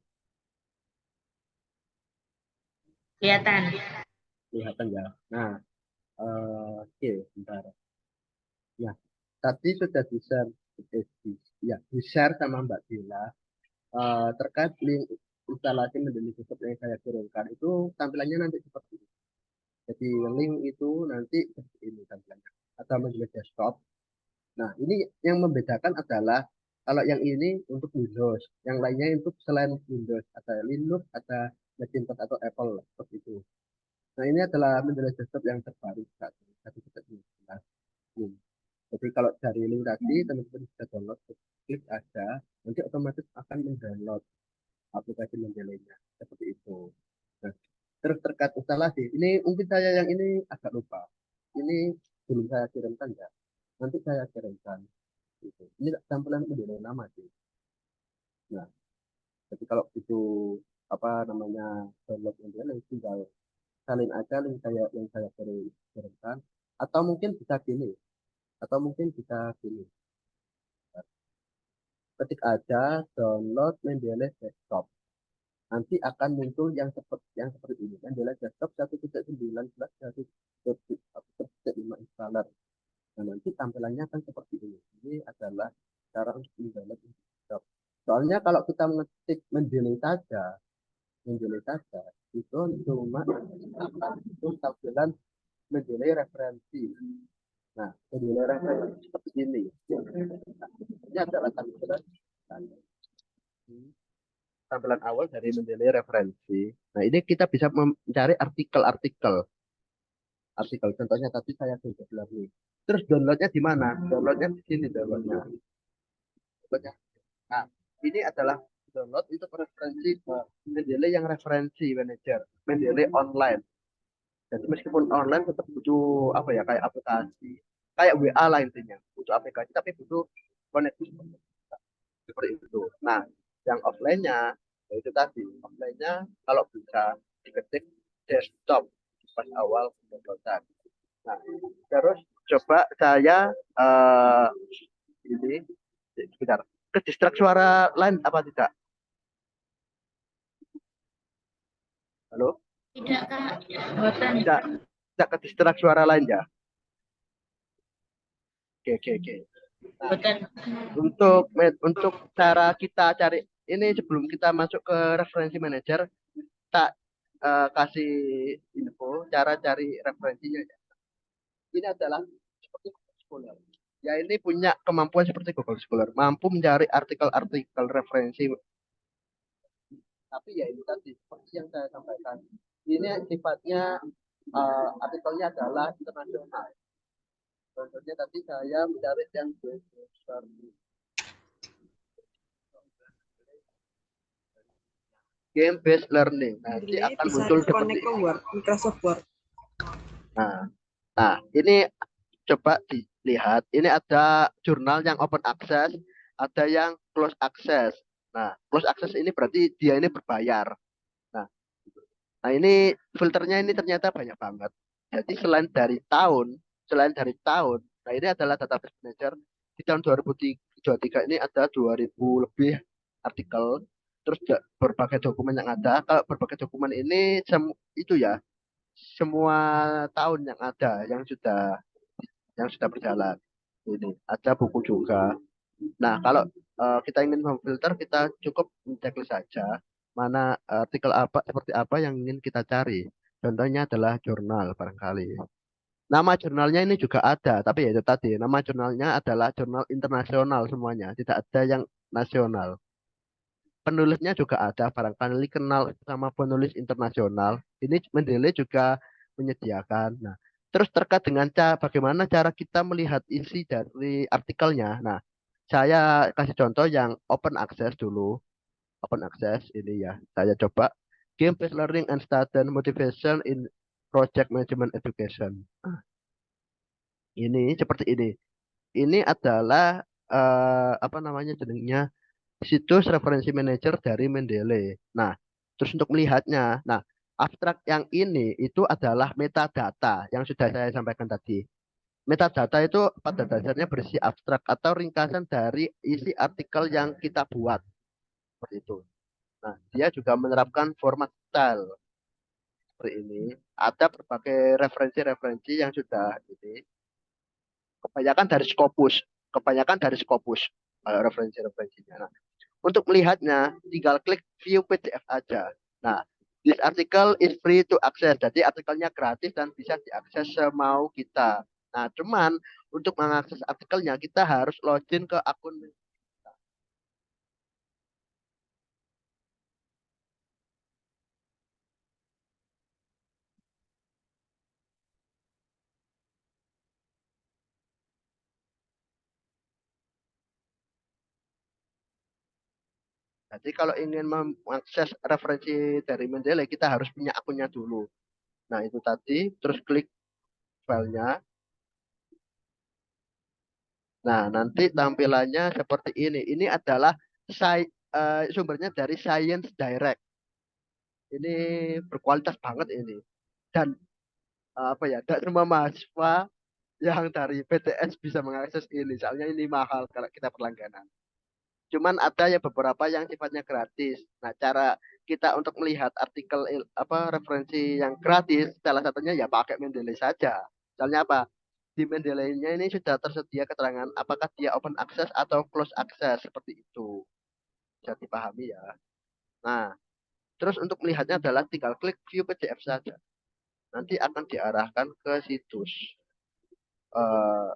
Kelihatan. Kelihatan ya. Nah, oke, bentar. Ya, tadi sudah di-share, ya, di-share sama Mbak Dila terkait link instalasi Mendeley Desktop yang saya kirimkan itu tampilannya nanti seperti ini. Jadi link itu nanti seperti ini tampilannya. Atau menjadi desktop. Nah, ini yang membedakan adalah kalau yang ini untuk Windows, yang lainnya untuk selain Windows, ada Linux, ada Macintosh atau Apple seperti itu. Nah, ini adalah menjadi desktop yang terbaru saat ini. Jadi kalau dari link tadi teman-teman bisa download, klik aja, nanti otomatis akan mendownload aplikasi Mendeley-nya seperti itu. Nah, terus terkait instalasi, ini mungkin saya yang ini agak lupa. Ini belum saya kirimkan ya. Nanti saya kirimkan. Gitu. Ini tampilan Mendeley nama sih. Nah, jadi kalau itu apa namanya download Mendeley, tinggal salin aja link saya yang saya kirimkan. Atau mungkin bisa gini, atau mungkin bisa gini. Ketik aja download Mendeley desktop. Nanti akan muncul yang seperti ini. Mendeley desktop 1.19.1.5 installer. Nah, nanti tampilannya akan seperti ini. Ini adalah cara untuk mendownload desktop. Soalnya kalau kita mengetik Mendeley saja, itu cuma itu tampilan Mendeley referensi. Nah, Mendeley referensi seperti ini. Ini adalah tampilan awal dari Mendeley referensi. Nah, ini kita bisa mencari artikel. Contohnya tadi saya sudah bilang nih. Terus downloadnya di mana? Downloadnya di sini downloadnya. Nah, ini adalah download itu referensi Mendeley yang referensi manager, Mendeley online. Jadi meskipun online tetap butuh apa ya kayak aplikasi, kayak WA lah intinya, butuh aplikasi tapi butuh koneksi seperti itu. Nah, yang offline-nya yaitu tadi, offline-nya kalau bisa diketik desktop pas awal downloadan. Nah, terus coba saya ini sebentar ke distrak suara lain apa tidak? Halo? Tidak, Kak. Boten. Tidak, tidak ke distrak suara lain ya? Oke, oke, oke. Nah, Boten. untuk cara kita cari ini sebelum kita masuk ke referensi manager, tak kasih info cara cari referensinya. Ini adalah seperti Google Scholar. Ya ini punya kemampuan seperti Google Scholar, mampu mencari artikel-artikel referensi. Tapi ya ini tadi seperti yang saya sampaikan. Ini sifatnya artikelnya adalah internasional. Contohnya tadi saya mencari yang besar. Game based learning. Nanti Jadi akan bisa muncul seperti connect ke ini. Word, Microsoft Word. Nah, ini coba dilihat. Ini ada jurnal yang open access, ada yang close access. Nah, close access ini berarti dia ini berbayar. Nah, nah ini filternya ini ternyata banyak banget. Jadi selain dari tahun, nah ini adalah database manager di tahun 2023 ini ada 2000 lebih artikel. Terus berbagai dokumen yang ada. Kalau berbagai dokumen ini itu ya semua tahun yang ada yang sudah berjalan. Ini ada buku juga. Nah, kalau kita ingin memfilter, kita cukup menceklis saja mana artikel apa seperti apa yang ingin kita cari. Contohnya adalah jurnal barangkali. Nama jurnalnya ini juga ada, tapi ya itu tadi, nama jurnalnya adalah jurnal internasional semuanya, tidak ada yang nasional. Penulisnya juga ada, barangkali kenal sama penulis internasional. Ini Mendeley juga menyediakan. Nah, terus terkait dengan bagaimana cara kita melihat isi dari artikelnya. Nah, saya kasih contoh yang open access dulu. Open access ini ya. Saya coba game based learning and student motivation in project management education. Nah, ini seperti ini. Ini adalah apa namanya jenengnya situs referensi manager dari Mendeley. Nah, terus untuk melihatnya, nah abstrak yang ini itu adalah metadata yang sudah saya sampaikan tadi. Metadata itu pada dasarnya berisi abstrak atau ringkasan dari isi artikel yang kita buat. Seperti itu. Nah, dia juga menerapkan format style seperti ini. Ada berbagai referensi-referensi yang sudah ini. Kebanyakan dari Scopus referensi-referensinya. Nah, untuk melihatnya, tinggal klik view PDF aja. Nah, This article is free to access. Jadi artikelnya gratis dan bisa diakses semau kita. Nah, cuman untuk mengakses artikelnya kita harus login ke akun. Jadi kalau ingin mengakses referensi dari Mendeley, kita harus punya akunnya dulu. Nah, itu tadi, terus klik filenya. Nah, nanti tampilannya seperti ini. Ini adalah sumbernya dari Science Direct. Ini berkualitas banget ini. Dan apa ya, tidak semua mahasiswa yang dari PTS bisa mengakses ini. Soalnya ini mahal kalau kita berlangganan. Cuman ada ya beberapa yang sifatnya gratis. Nah, cara kita untuk melihat artikel apa referensi yang gratis, salah satunya ya pakai Mendeley saja. Soalnya apa? Di Mendeley-nya ini sudah tersedia keterangan apakah dia open access atau close access seperti itu. Bisa dipahami ya. Nah, terus untuk melihatnya adalah tinggal klik view PDF saja. Nanti akan diarahkan ke situs eh,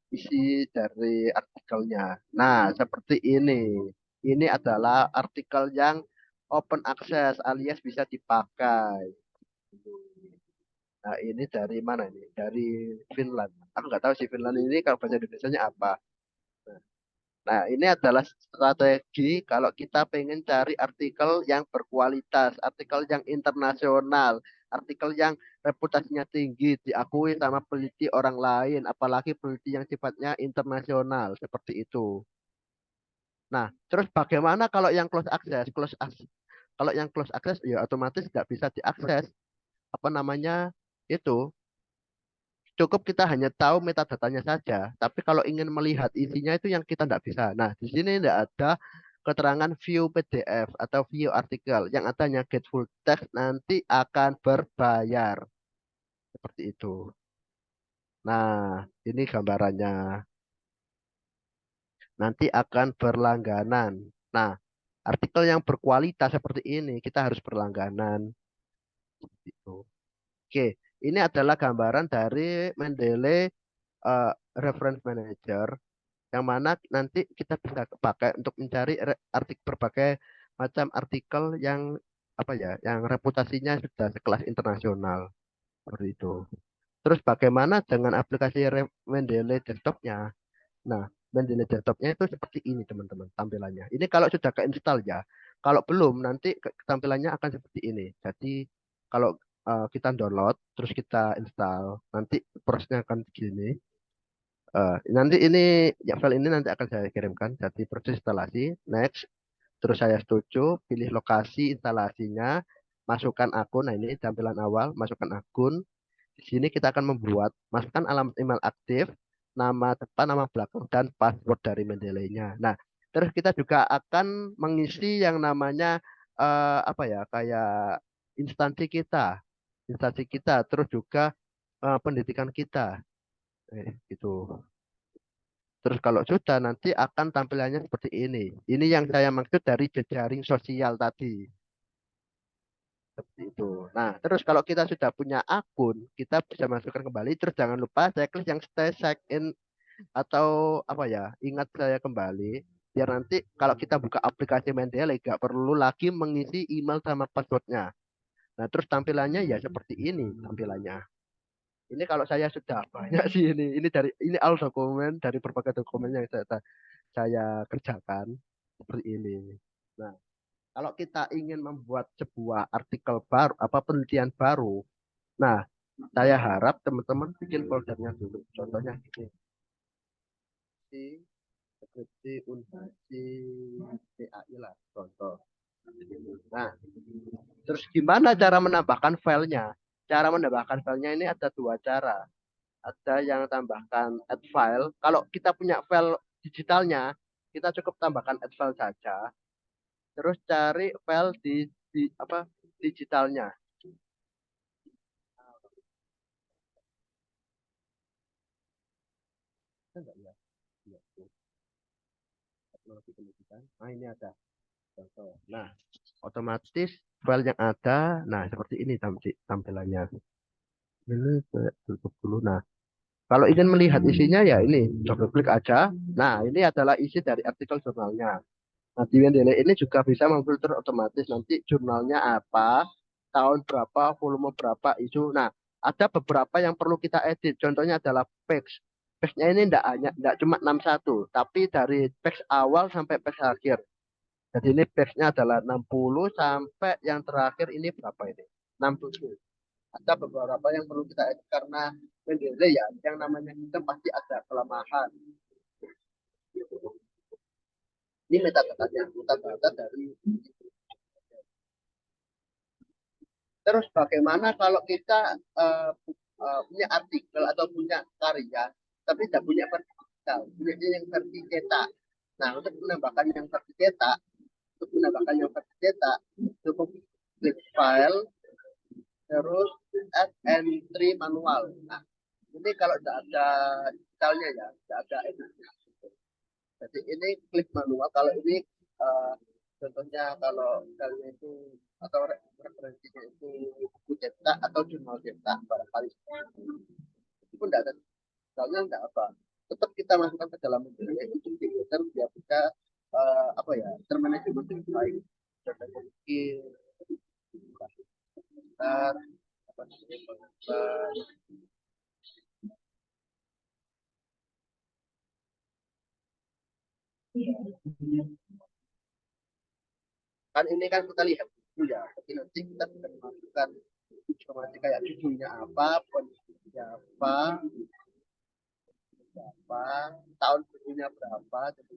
isi dari artikelnya. Nah, seperti ini. Ini adalah artikel yang open access alias bisa dipakai. Nah, ini dari mana ini? Dari Finland. Aku nggak tahu sih Finland ini kalau bahasa Indonesia-nya apa. Nah, ini adalah strategi kalau kita pengen cari artikel yang berkualitas, artikel yang internasional, artikel yang reputasinya tinggi, diakui sama peneliti orang lain, apalagi peneliti yang sifatnya internasional, seperti itu. Nah, terus bagaimana kalau yang close access? Kalau yang close access ya otomatis nggak bisa diakses. Apa namanya? Itu cukup kita hanya tahu metadatanya saja. Tapi kalau ingin melihat isinya itu yang kita tidak bisa. Nah, di sini tidak ada keterangan view PDF atau view artikel. Yang adanya get full text nanti akan berbayar. Seperti itu. Nah, ini gambarannya. Nanti akan berlangganan. Nah, artikel yang berkualitas seperti ini kita harus berlangganan. Gitu. Oke, ini adalah gambaran dari Mendeley Reference Manager yang mana nanti kita bisa pakai untuk mencari artikel berbagai macam artikel yang apa ya, yang reputasinya sudah sekelas internasional seperti itu. Terus bagaimana dengan aplikasi Mendeley desktopnya? Nah, Mendeley desktopnya itu seperti ini teman-teman tampilannya. Ini kalau sudah keinstall ya. Kalau belum nanti tampilannya akan seperti ini. Jadi kalau kita download terus kita install, nanti prosesnya akan begini. Nanti ini ya file ini nanti akan saya kirimkan. Jadi proses instalasi, next, terus saya setuju, pilih lokasi instalasinya, masukkan akun. Nah ini tampilan awal, masukkan akun. Di sini kita akan membuat, masukkan alamat email aktif, nama depan, nama belakang, dan password dari Mendeley-nya. Nah, terus kita juga akan mengisi yang namanya apa ya, kayak instansi kita, terus juga pendidikan kita, gitu. Terus kalau sudah nanti akan tampilannya seperti ini. Ini yang saya maksud dari jejaring sosial tadi. Seperti itu. Nah, terus kalau kita sudah punya akun, kita bisa masukkan kembali. Terus jangan lupa saya klik yang stay check in atau apa ya, ingat saya kembali. Biar nanti kalau kita buka aplikasi Mendeley, nggak perlu lagi mengisi email sama passwordnya. Nah, terus tampilannya ya seperti ini tampilannya. Ini kalau saya sudah banyak sih ini. Ini all dokumen dari berbagai dokumen yang saya kerjakan seperti ini. Nah, kalau kita ingin membuat sebuah artikel baru, apa penelitian baru, nah, saya harap teman-teman bikin foldernya dulu. Contohnya gini, si skripsi Unhasi PAI lah, contoh. Nah, terus gimana cara menambahkan filenya? Cara menambahkan filenya ini ada dua cara. Ada yang tambahkan add file. Kalau kita punya file digitalnya, kita cukup tambahkan add file saja. Terus cari file di apa digitalnya. Enggak ya? Iya, teknologi pendidikan. Nah, ini ada contoh. Nah, otomatis file yang ada. Nah, seperti ini tampilannya. Ini saya tutup dulu. Nah, kalau ingin melihat isinya ya ini, double klik aja. Nah, ini adalah isi dari artikel jurnalnya. Nah, di Mendeley ini juga bisa memfilter otomatis nanti jurnalnya apa, tahun berapa, volume berapa, isu. Nah, ada beberapa yang perlu kita edit. Contohnya adalah page. Page-nya ini enggak cuma 61, tapi dari page awal sampai page akhir. Jadi ini page-nya adalah 60 sampai yang terakhir ini berapa ini? 67. Ada beberapa yang perlu kita edit karena Mendeley ya, yang namanya sistem pasti ada kelemahan. Ini metadata dari. Terus bagaimana kalau kita punya artikel atau punya karya, tapi tidak punya versi digital, punya yang versi cetak. Nah, untuk menambahkan yang versi cetak, cukup klik file, terus add entry manual. Nah, ini kalau tidak ada digitalnya ya, tidak ada editnya. Jadi ini klik manual. Kalau ini contohnya kalau misalnya itu atau referensinya itu buku cetak atau jurnal cetak barangkali itu pun tidak ada, soalnya tidak apa, tetap kita masukkan ke dalam media itu digeser biar bisa apa ya, termanajemen dengan baik. Contohnya mungkin sebentar, apa namanya, kan ini kan kita lihat dulu ya, tapi nanti kita bisa masukkan informasi kayak judulnya apa, posisinya apa, tahun bukunya berapa, jadi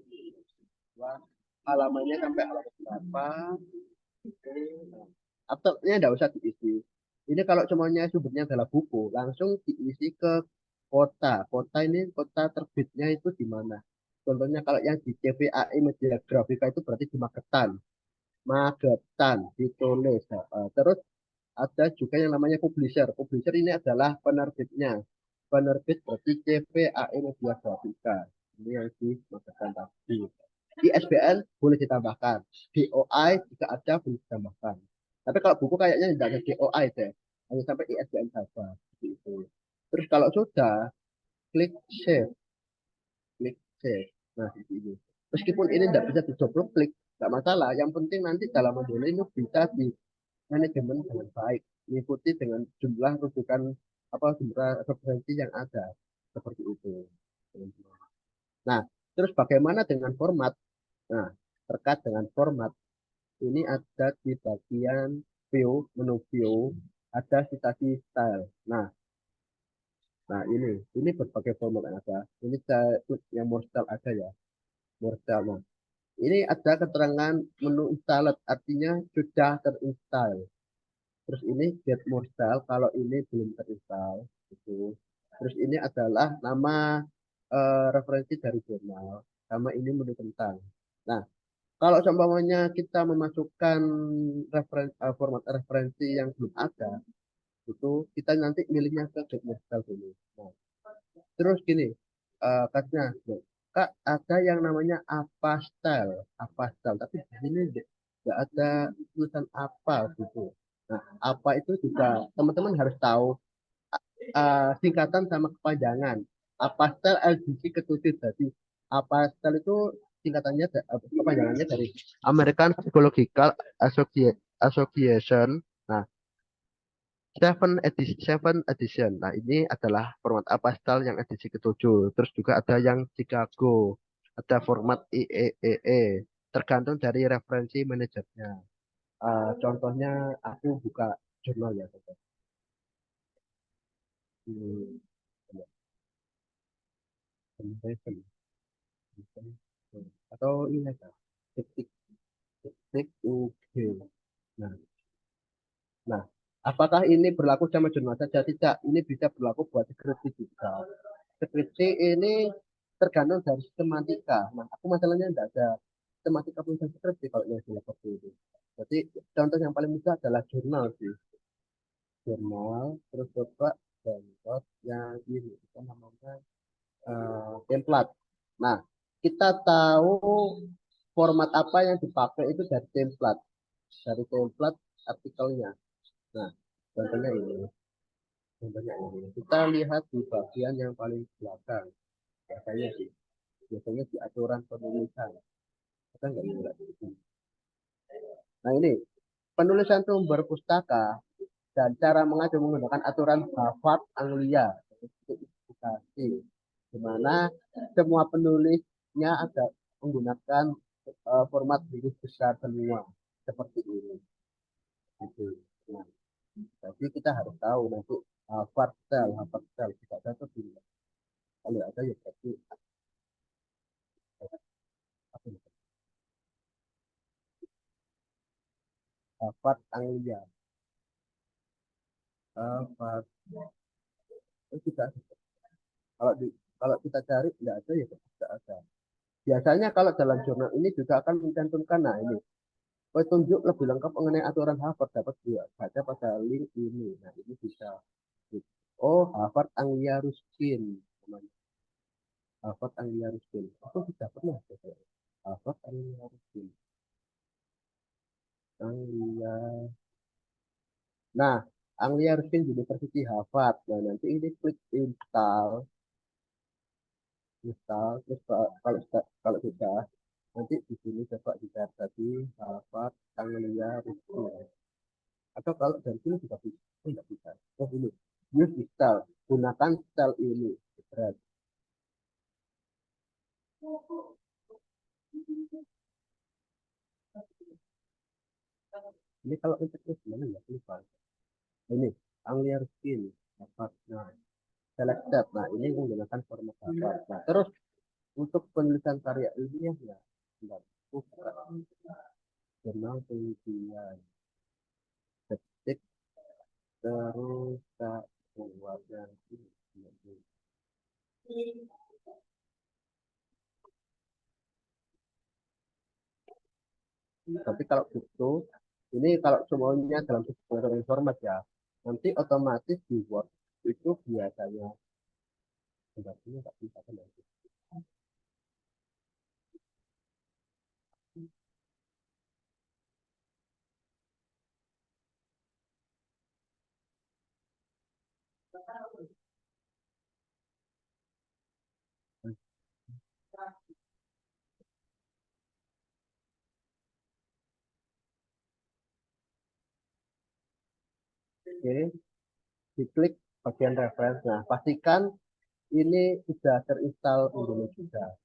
halamannya sampai halaman berapa. Oke, nah, ataunya tidak usah diisi. Ini kalau semuanya sumbernya adalah buku, langsung diisi ke kota. Kota ini kota terbitnya itu di mana? Contohnya kalau yang di CVAI Media Grafika itu berarti di Magetan. Magetan ditulis. Terus ada juga yang namanya publisher. Publisher ini adalah penerbitnya. Penerbit berarti CVAI Media Grafika. Ini yang dimaksudkan tadi. ISBN boleh ditambahkan. DOI juga ada, boleh ditambahkan. Tapi kalau buku kayaknya tidak ada DOI deh. Hanya sampai ISBN saja. Itu. Terus kalau sudah, klik save. Klik save. Nah, di sini. Meskipun ini tidak bisa di double klik, tidak masalah. Yang penting nanti dalam modul ini bisa di manajemen dengan baik, mengikuti dengan jumlah rujukan apa jumlah referensi yang ada seperti itu. Nah, terus bagaimana dengan format? Nah, terkait dengan format ini ada di bagian view, menu view, ada citasi style. Nah, ini berbagai format yang ada. Ini saya yang more style ada ya, more style. Nah, ini ada keterangan menu installed, artinya sudah terinstall. Terus ini get more style kalau ini belum terinstall gitu. Terus ini adalah nama referensi dari jurnal sama ini menu tentang. Nah, kalau seumpamanya kita memasukkan format referensi yang belum ada, itu kita nanti milihnya ke get more style dulu. Nah, terus gini, katanya, Kak, ada yang namanya apa style, tapi di sini nggak ada tulisan apa gitu. Nah, apa itu juga teman-teman harus tahu singkatan sama kepanjangan. Apa style LGC ketujuh tadi. Apa style itu singkatannya kepanjangannya dari American Psychological Association. Nah, Seven edition. Nah, ini adalah format apa style yang edisi ketujuh. Terus juga ada yang Chicago. Ada format IEEE. Tergantung dari referensi manajernya. Contohnya aku buka jurnal ya. Hmm, Seven. Atau ini aja. Tik, tik, tik, UK. Nah, nah, apakah ini berlaku sama jurnal saja? Tidak. Ini bisa berlaku buat skripsi juga. Skripsi ini tergantung dari sistematika. Nah, aku masalahnya tidak ada sistematika penulisan skripsi kalau yang seperti itu. Jadi contoh yang paling mudah adalah jurnal sih. Jurnal, terus coba download yang ini, kita namanya template. Nah, kita tahu format apa yang dipakai itu dari template. Dari template artikelnya. Nah, contohnya ini. Contohnya ini. Kita lihat di bagian yang paling belakang. Biasanya sih. Biasanya di aturan penulisan. Kita nggak lihat di sini. Nah ini, penulisan sumber pustaka dan cara mengacu menggunakan aturan Harvard Anglia identifikasi, di mana semua penulisnya ada menggunakan format huruf besar semua seperti ini. Gitu. Nah, jadi kita harus tahu nanti Harvard style tidak ada tuh tidak. Kalau ada ya berarti apa ya? Harvard Anglia. Harvard tidak ada. Kalau di kalau kita cari tidak ada ya tidak ada. Biasanya kalau dalam jurnal ini juga akan mencantumkan, nah ini petunjuk lebih lengkap mengenai aturan Harvard dapat baca pada link ini. Nah ini bisa. Oh Harvard Anglia Ruskin, namanya. Harvard Anglia Ruskin. Aku tidak pernah baca. Harvard Anglia Ruskin. Anglia. Nah Anglia Ruskin University Harvard. Nah nanti ini klik install, install. Terus kalau sudah nanti di sini coba dicari tadi Harvard Anglia Ruskin. Atau kalau dari sini juga bisa. Tidak bisa. Oh ini. Use di style. Gunakan style ini. Berat. Ini kalau untuk gimana ya? Lupa. Ini. Anglia Skin. Dapat. Nah. Selected. Nah ini menggunakan format dapat. Nah terus untuk penulisan karya ilmiah ya. Enggak. Bukan. Jurnal penelitian. Detik. Terus tak buatnya. Tapi kalau gitu, ini kalau semuanya dalam pengaturan format ya, nanti otomatis di Word itu biasanya enggak ini enggak bisa kan nanti. Oke, diklik bagian reference. Nah, pastikan ini sudah terinstall Windows juga.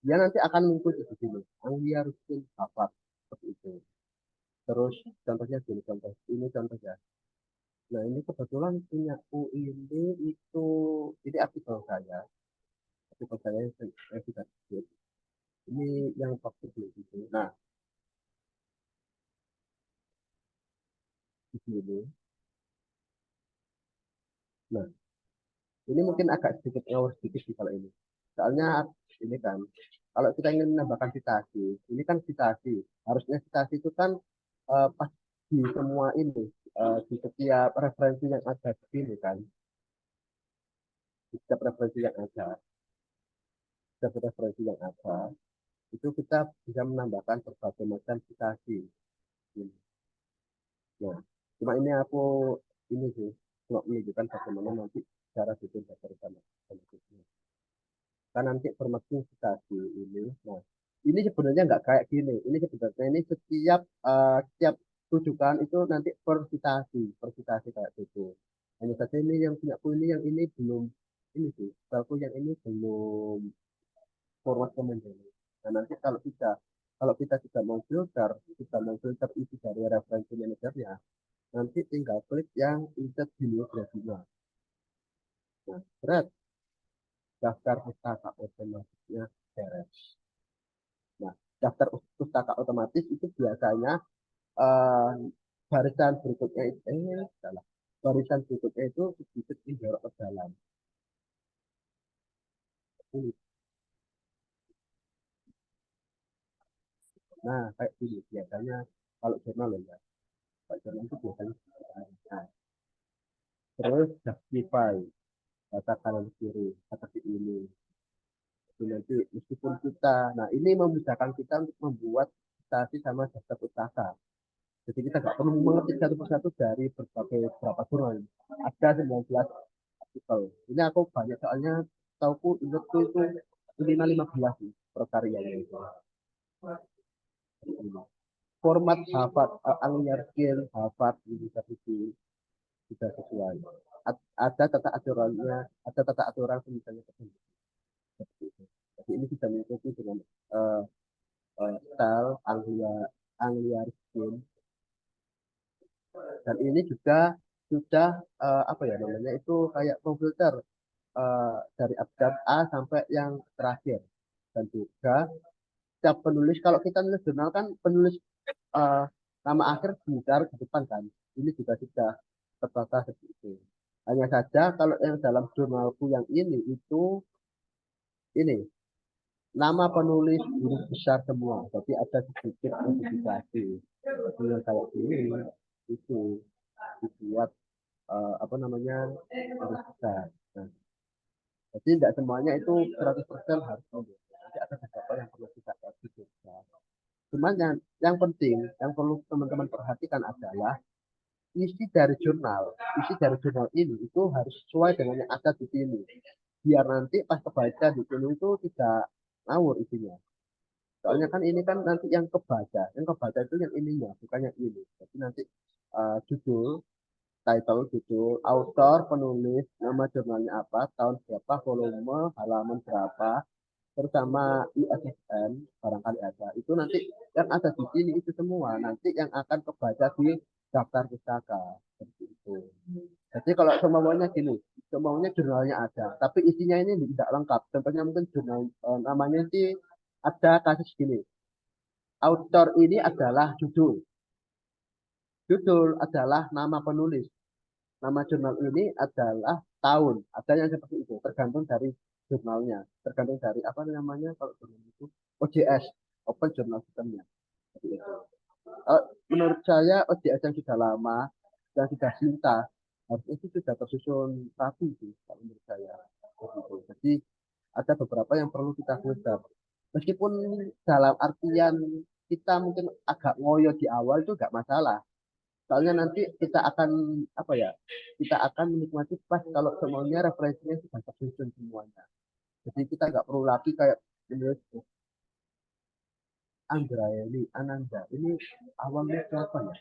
Dia nanti akan mengikuti di sini. Anglia Ruskin Harvard seperti itu. Terus contohnya gini contoh. Ini contohnya. Nah, ini kebetulan punya ini itu ini artikel saya. Artikel saya yang saya sudah buat. Ini yang waktu itu. Nah, di sini. Nah, ini mungkin agak sedikit ngawur sedikit sih kalau ini. Soalnya ini kan, kalau kita ingin menambahkan citasi, ini kan citasi. Harusnya citasi itu kan pas di semua ini, di setiap referensi yang ada di sini kan, di setiap referensi yang ada, setiap referensi yang ada, itu kita bisa menambahkan berbagai macam citasi. Nah, cuma ini aku ini sih, cuma menunjukkan bagaimana nanti cara bikin dasar sama. Kan nanti bermaksudasi ini. Nah, ini sebenarnya nggak kayak gini. Ini sebenarnya ini setiap rujukan itu nanti persitasi kayak gitu. Hanya saja ini yang punya aku ini yang ini belum ini sih. Aku yang ini belum format kemudian. Nah, nanti kalau kita tidak mau filter, kita mau filter isi dari referensi manajernya, nanti tinggal klik yang insert bibliografinya. Nah, berat daftar pustaka otomatisnya beres. Nah, daftar pustaka otomatis itu biasanya eh, barisan berikutnya itu salah. Barisan berikutnya itu sedikit didorong ke dalam. Nah, kayak gini biasanya kalau jurnal ya, kalau jurnal itu biasanya nah, terus justify kata kanan kiri seperti ini. Itu nanti meskipun kita, nah ini memudahkan kita untuk membuat citasi sama daftar pustaka. Jadi kita nggak perlu mengetik satu persatu dari berapa jurnal. Ada 19 artikel. Ini aku banyak soalnya tauku ingatku itu minimal 15 nih per karyanya itu. Format Harvard, Aliyar Skill, Harvard University sudah sesuai. Ada tata aturannya, ada tata aturan misalnya tertentu. Seperti itu. Jadi ini sudah mengikuti dengan uh, style Aliyar Skill. Dan ini juga sudah apa ya namanya itu kayak komputer dari abjad A sampai yang terakhir. Dan juga setiap penulis kalau kita nulis jurnal kan penulis eh, nama akhir ditaruh di depan kan. Ini juga sudah tertata seperti itu. Hanya saja kalau yang dalam jurnalku yang ini nama penulis huruf besar semua. Tapi ada sedikit modifikasi. Yang kayak ini itu dibuat apa namanya huruf besar. Nah, jadi tidak semuanya itu 100% harus nulis. Nanti ada beberapa yang perlu kita edit juga. Cuman yang penting, yang perlu teman-teman perhatikan adalah isi dari jurnal ini itu harus sesuai dengan yang ada di sini. Biar nanti pas kebaca di sini itu tidak ngawur isinya. Soalnya kan ini kan nanti yang kebaca itu yang ininya, bukan yang ini. Jadi nanti judul, title, judul, author, penulis, nama jurnalnya apa, tahun berapa, volume, halaman berapa, bersama ISSN barangkali ada itu nanti yang ada di sini itu semua nanti yang akan kebaca di daftar pustaka seperti itu. Jadi kalau semuanya gini, semuanya jurnalnya ada, tapi isinya ini tidak lengkap. Contohnya mungkin jurnal namanya sih ada kasus gini. Autor ini adalah judul. Judul adalah nama penulis. Nama jurnal ini adalah tahun. Ada yang seperti itu, tergantung dari jurnalnya, tergantung dari apa namanya kalau jurnal itu OJS, Open Journal Systemnya. Seperti itu. Menurut saya OJS yang sudah lama, yang sudah cinta, harusnya itu sudah tersusun rapi sih, kalau menurut saya. Begitu. Jadi ada beberapa yang perlu kita filter. Meskipun dalam artian kita mungkin agak ngoyo di awal itu nggak masalah. Soalnya nanti kita akan apa ya? Kita akan menikmati pas kalau semuanya referensinya sudah tersusun semuanya. Jadi kita nggak perlu lagi kayak menulis Andraeli, Ananda. Ini awalnya siapa ya?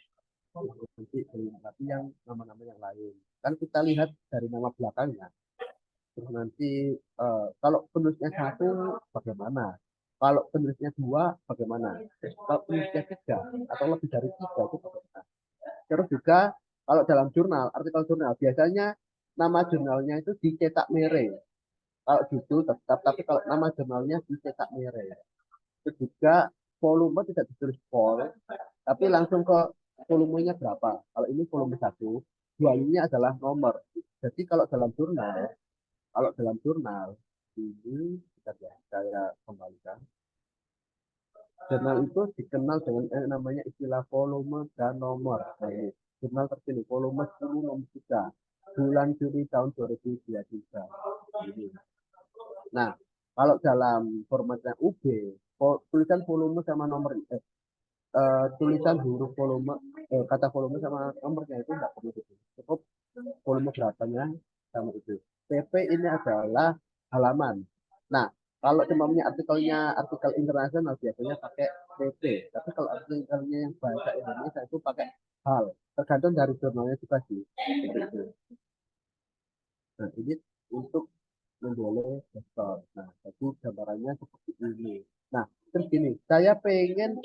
Nanti tapi yang nama-nama yang lain. Kan kita lihat dari nama belakangnya. Terus nanti kalau penulisnya satu bagaimana? Kalau penulisnya dua bagaimana? Kalau penulisnya tiga atau lebih dari tiga itu bagaimana? Terus juga kalau dalam jurnal, artikel jurnal, biasanya nama jurnalnya itu dicetak merah. Kalau judul tetap, tapi kalau nama jurnalnya dicetak merah. Terus juga volume tidak ditulis vol, tapi langsung ke volumenya berapa. Kalau ini volume 1, value-nya adalah nomor. Jadi kalau dalam jurnal ini ya, saya kembalikan. Jurnal itu dikenal dengan namanya istilah volume dan nomor. Nah, ini jurnal terpilih volume 10 nomor 3 bulan Juli tahun 2023. Ini. Nah, kalau dalam formatnya UB, tulisan volume sama nomor tulisan huruf volume kata volume sama nomornya itu tidak perlu ditulis. Cukup volume berapanya sama itu. PP ini adalah halaman. Nah, kalau cuma punya artikel internasional biasanya pakai PP. Tapi kalau artikelnya yang bahasa Indonesia itu pakai hal. Tergantung dari jurnalnya juga sih. Nah, ini untuk menjoleh sektor. Nah, jadi gambarannya seperti ini. Nah, terus gini, saya pengen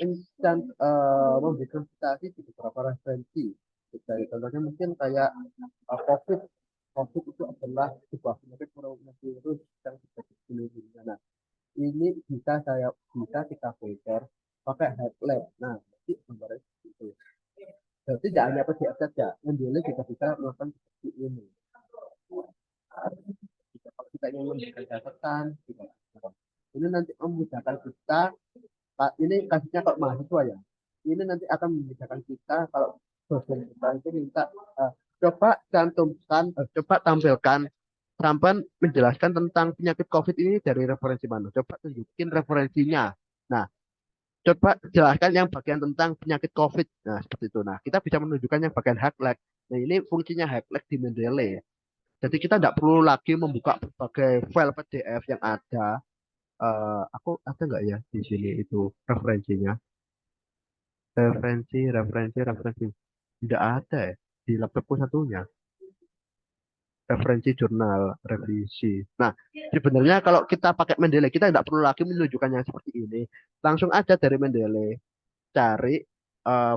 memberikan citasi di beberapa referensi. Dari contohnya mungkin kayak COVID. COVID itu adalah sebuah penyakit coronavirus yang sudah dunia. Nah, ini bisa kita filter pakai headlamp. Nah, jadi gambarnya seperti itu. Jadi tidak hanya PDF saja, menjoleh juga bisa melakukan seperti ini. Kalau kita ingin memberikan catatan, ini nanti memudahkan kita. Ini kasusnya kalau mahasiswa ya. Ini nanti akan memudahkan kita kalau dosen kita itu minta coba tampilkan sampai menjelaskan tentang penyakit COVID ini dari referensi mana. Coba tunjukin referensinya. Nah, coba jelaskan yang bagian tentang penyakit COVID. Nah, seperti itu. Nah, kita bisa menunjukkan yang bagian highlight. Nah, ini fungsinya highlight di Mendeley. Jadi kita tidak perlu lagi membuka berbagai file PDF yang ada. Aku ada nggak ya di sini itu referensinya? Referensi. Tidak ada ya di laptopku satunya. Referensi jurnal, revisi. Nah, sebenarnya kalau kita pakai Mendeley, kita tidak perlu lagi menunjukkan yang seperti ini. Langsung aja dari Mendeley, cari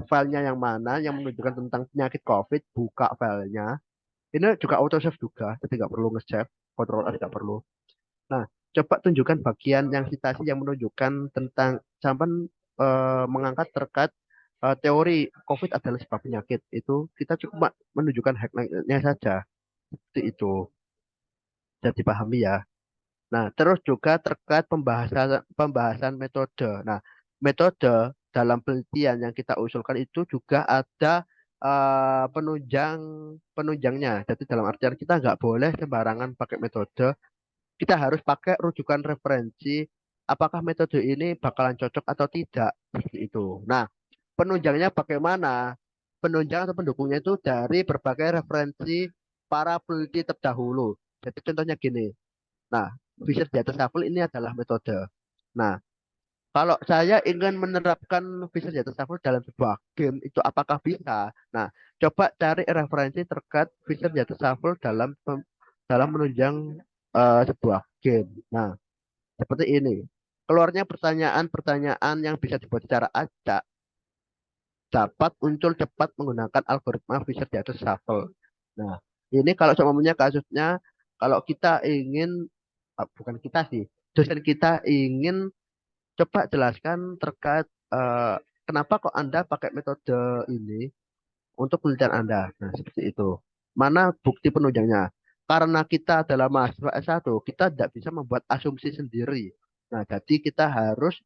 filenya yang mana yang menunjukkan tentang penyakit COVID, buka filenya. Ini juga autosave juga, jadi nggak perlu nge-save, Ctrl S nggak perlu. Nah, coba tunjukkan bagian yang citasi yang menunjukkan tentang sampai mengangkat terkait teori COVID adalah sebab penyakit. Itu kita cuma menunjukkan headline-nya saja. Seperti itu. Jadi dipahami ya. Nah, terus juga terkait pembahasan pembahasan metode. Nah, metode dalam penelitian yang kita usulkan itu juga ada penunjang penunjangnya. Jadi dalam artian kita nggak boleh sembarangan pakai metode, kita harus pakai rujukan referensi apakah metode ini bakalan cocok atau tidak seperti itu. Nah, penunjangnya bagaimana? Penunjang atau pendukungnya itu dari berbagai referensi para peneliti terdahulu. Jadi contohnya gini. Nah, Fisher Data Shuffle ini adalah metode. Nah, kalau saya ingin menerapkan Fisher Data Shuffle dalam sebuah game itu apakah bisa? Nah, coba cari referensi terkait Fisher Data Shuffle dalam menunjang sebuah game. Nah, seperti ini. Keluarnya pertanyaan-pertanyaan yang bisa dibuat secara acak dapat muncul cepat menggunakan algoritma Fisher Data Shuffle. Nah, ini kalau semuanya kasusnya kalau kita ingin bukan kita sih, dosen kita ingin coba jelaskan terkait kenapa kok Anda pakai metode ini untuk penelitian Anda. Nah, seperti itu. Mana bukti penunjangnya? Karena kita adalah mahasiswa S1, kita tidak bisa membuat asumsi sendiri. Nah, jadi kita harus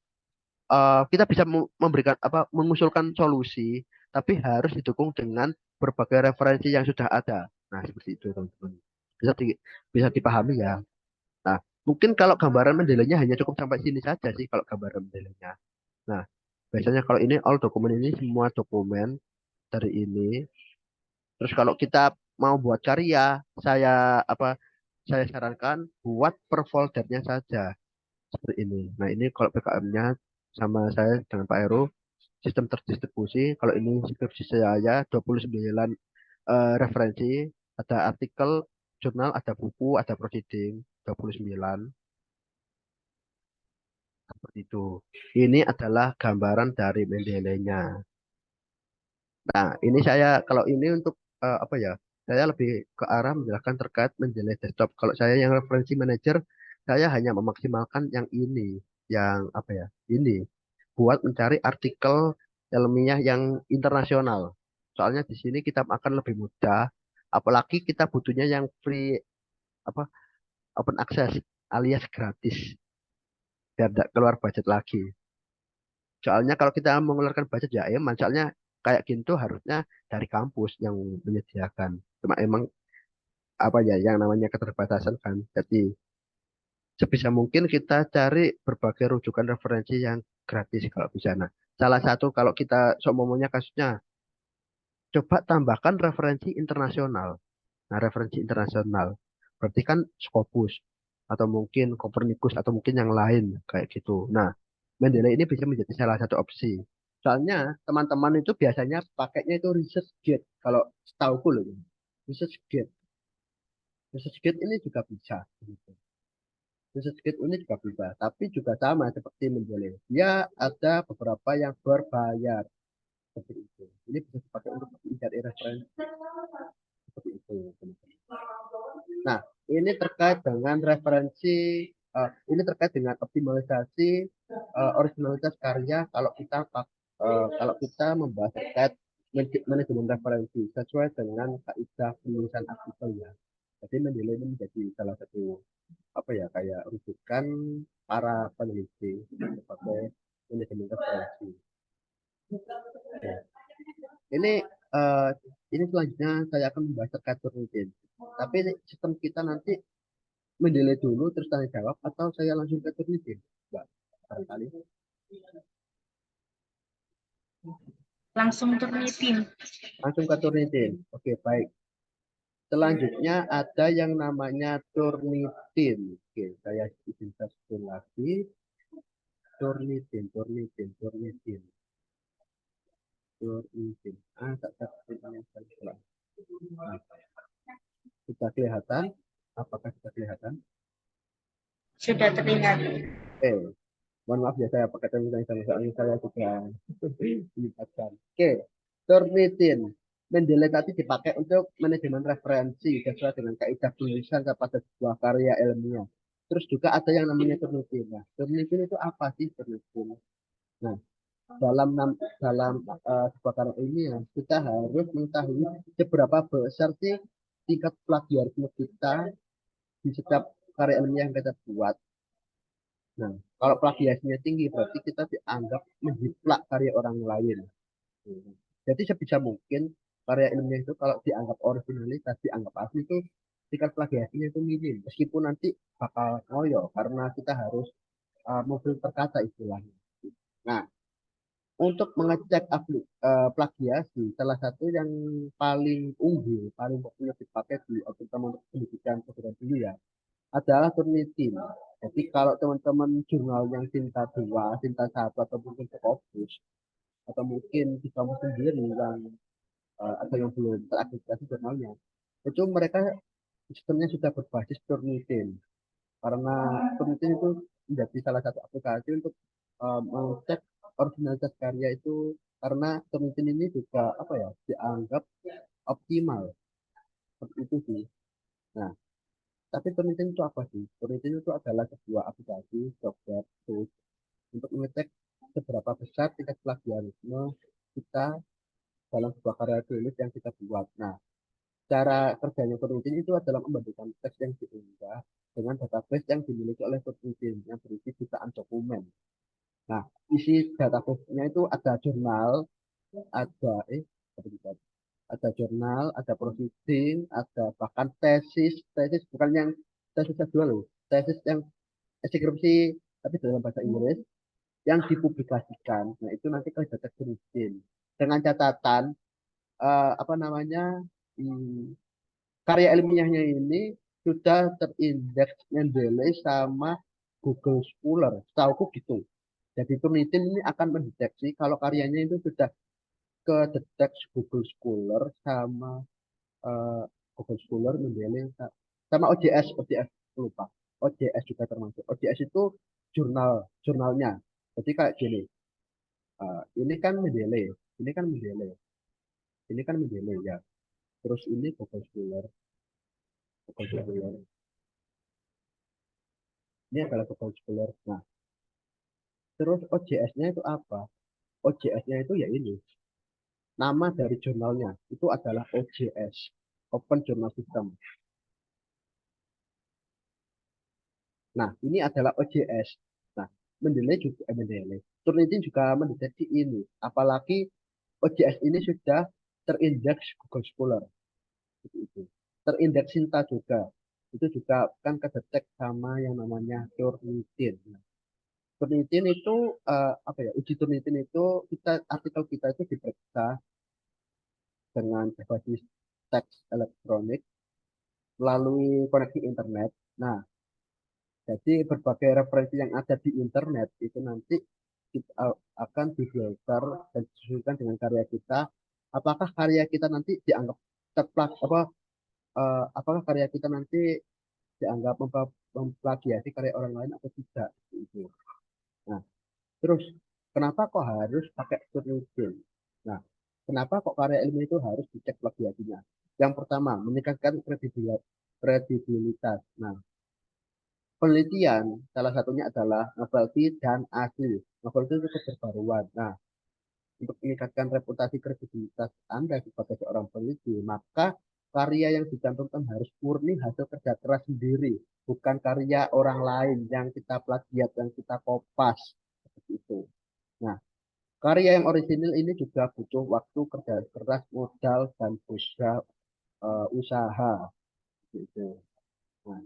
kita bisa memberikan apa mengusulkan solusi, tapi harus didukung dengan berbagai referensi yang sudah ada. Nah, seperti itu, teman-teman. Bisa bisa dipahami ya. Nah, mungkin kalau gambaran Mendeley-nya hanya cukup sampai sini saja sih kalau gambaran Mendeley-nya. Nah, biasanya kalau ini all dokumen ini semua dokumen dari ini. Terus kalau kita mau buat karya, saya sarankan buat per foldernya saja seperti ini. Nah, ini kalau PKM-nya sama saya dengan Pak Heru sistem terdistribusi. Kalau ini skripsi saya 29 referensi, ada artikel, jurnal, ada buku, ada proceeding 29 seperti itu. Ini adalah gambaran dari Mendeley-nya. Nah, ini saya kalau ini untuk apa ya? Saya lebih ke arah menjelaskan terkait Mendeley desktop. Kalau saya yang referensi manager, saya hanya memaksimalkan yang ini, yang apa ya? Ini buat mencari artikel ilmiah yang internasional. Soalnya di sini kita akan lebih mudah, apalagi kita butuhnya yang free apa open access alias gratis biar tidak keluar budget lagi. Soalnya kalau kita mengeluarkan budget ya emang soalnya kayak gitu harusnya dari kampus yang menyediakan. Cuma emang apa ya yang namanya keterbatasan kan. Jadi sebisa mungkin kita cari berbagai rujukan referensi yang gratis kalau bisa. Nah, salah satu kalau kita seumumnya kasusnya coba tambahkan referensi internasional. Nah, referensi internasional berarti kan Scopus atau mungkin Copernicus atau mungkin yang lain kayak gitu. Nah, Mendeley ini bisa menjadi salah satu opsi. Soalnya teman-teman itu biasanya pakainya itu ResearchGate. Kalau setauku loh, ini. ResearchGate. ResearchGate ini juga bisa. Gitu. ResearchGate ini juga bisa, tapi juga sama seperti Mendeley. Dia ada beberapa yang berbayar seperti itu. Ini bisa dipakai untuk mencari referensi seperti itu. Nah, ini terkait dengan referensi, ini terkait dengan optimalisasi originalitas karya kalau kita membahas terkait manajemen referensi sesuai dengan kaidah penulisan artikel ya. Jadi Mendeley ini menjadi salah satu apa ya kayak rujukan para peneliti sebagai manajemen referensi. Oke. Ini eh, ini selanjutnya saya akan membahas terkait penelitian. Tapi sistem kita nanti Mendeley dulu terus tanya jawab atau saya langsung ke penelitian, Mbak? Barangkali. Langsung Turnitin. Langsung ke Turnitin. Oke, baik. Selanjutnya ada yang namanya Turnitin. Oke, saya izin satu lagi. Turnitin. Tak. Nah, sudah kelihatan? Apakah sudah kelihatan? Sudah terlihat. Mohon maaf ya saya pakai terminologi sama soalnya saya juga melibatkan. Oke, Turnitin. Mendelegasi dipakai untuk manajemen referensi sesuai dengan kaidah penulisan kepada sebuah karya ilmiah. Terus juga ada yang namanya Turnitin. Nah, Turnitin itu apa sih Turnitin? Nah, dalam sebuah karya ilmiah kita harus mengetahui seberapa besar sih tingkat plagiarisme kita di setiap karya ilmiah yang kita buat. Nah, kalau plagiasinya tinggi berarti kita dianggap menjiplak karya orang lain. Jadi sebisa mungkin karya ilmiah itu kalau dianggap originalitas, dianggap asli itu tingkat plagiasinya itu minim. Meskipun nanti bakal ngoyo karena kita harus memfilter kata istilahnya. Nah, untuk mengecek plagiasi, salah satu yang paling unggul, paling populer dipakai di terutama untuk pendidikan perguruan tinggi ya, adalah Turnitin. Jadi kalau teman-teman jurnal yang Sinta 2, Sinta 1 atau mungkin Scopus atau mungkin di kamu sendiri yang atau yang belum terakreditasi jurnalnya, itu mereka sistemnya sudah berbasis Turnitin. Karena Turnitin itu menjadi salah satu aplikasi untuk mengecek originalitas karya itu karena Turnitin ini juga apa ya dianggap optimal seperti itu sih. Nah, tapi Turnitin itu apa sih? Turnitin itu adalah sebuah aplikasi software tools untuk mengecek seberapa besar tingkat plagiarisme kita dalam sebuah karya tulis yang kita buat. Nah, cara kerjanya Turnitin itu adalah membandingkan teks yang diunggah dengan database yang dimiliki oleh Turnitin yang berisi jutaan dokumen. Nah, isi database-nya itu ada jurnal, ada ada jurnal, ada proceeding, ada bahkan tesis bukan yang tesis kedua loh, tesis yang skripsi tapi dalam bahasa Inggris yang dipublikasikan. Nah, itu nanti kalau data Turnitin dengan catatan apa namanya hmm, karya ilmiahnya ini sudah terindeks Mendeley sama Google Scholar. Setahuku gitu. Jadi Turnitin ini akan mendeteksi kalau karyanya itu sudah kedeteksi Google Scholar sama eh, Google Scholar Mendeley sama OJS lupa. OJS juga termasuk. OJS itu jurnalnya. Jadi kayak gini, ini kan Mendeley, ini kan Mendeley, ini kan Mendeley ya. Terus ini Google Scholar. Ini adalah Google Scholar. Nah, terus OJS-nya itu apa? OJS-nya itu ya ini. Nama dari jurnalnya itu adalah OJS, Open Journal System. Nah, ini adalah OJS. Nah, Mendeley. Turnitin juga mendeteksi ini. Apalagi OJS ini sudah terindeks Google Scholar. Itu. Terindeks Sinta juga. Itu juga kan kedetek sama yang namanya Turnitin. Turnitin itu apa ya? Uji Turnitin itu artikel kita itu diperiksa dengan berbasis teks elektronik melalui koneksi internet. Nah, jadi berbagai referensi yang ada di internet itu nanti kita akan difilter dan disesuaikan dengan karya kita. Apakah karya kita nanti dianggap tepat apakah karya kita nanti dianggap memplagiasi karya orang lain atau tidak? Itu. Nah, terus kenapa kok harus pakai Turnitin? Nah, kenapa kok karya ilmiah itu harus dicek plagiasinya? Yang pertama, meningkatkan kredibilitas. Nah, penelitian salah satunya adalah novelty dan asli. Novelty itu keterbaruan. Nah, untuk meningkatkan reputasi kredibilitas Anda sebagai seorang peneliti, maka karya yang dicantumkan harus murni hasil kerja keras sendiri, bukan karya orang lain yang kita plagiat, yang kita kopas. Seperti itu. Nah, karya yang orisinil ini juga butuh waktu kerja keras, modal, dan usaha. Gitu. Nah,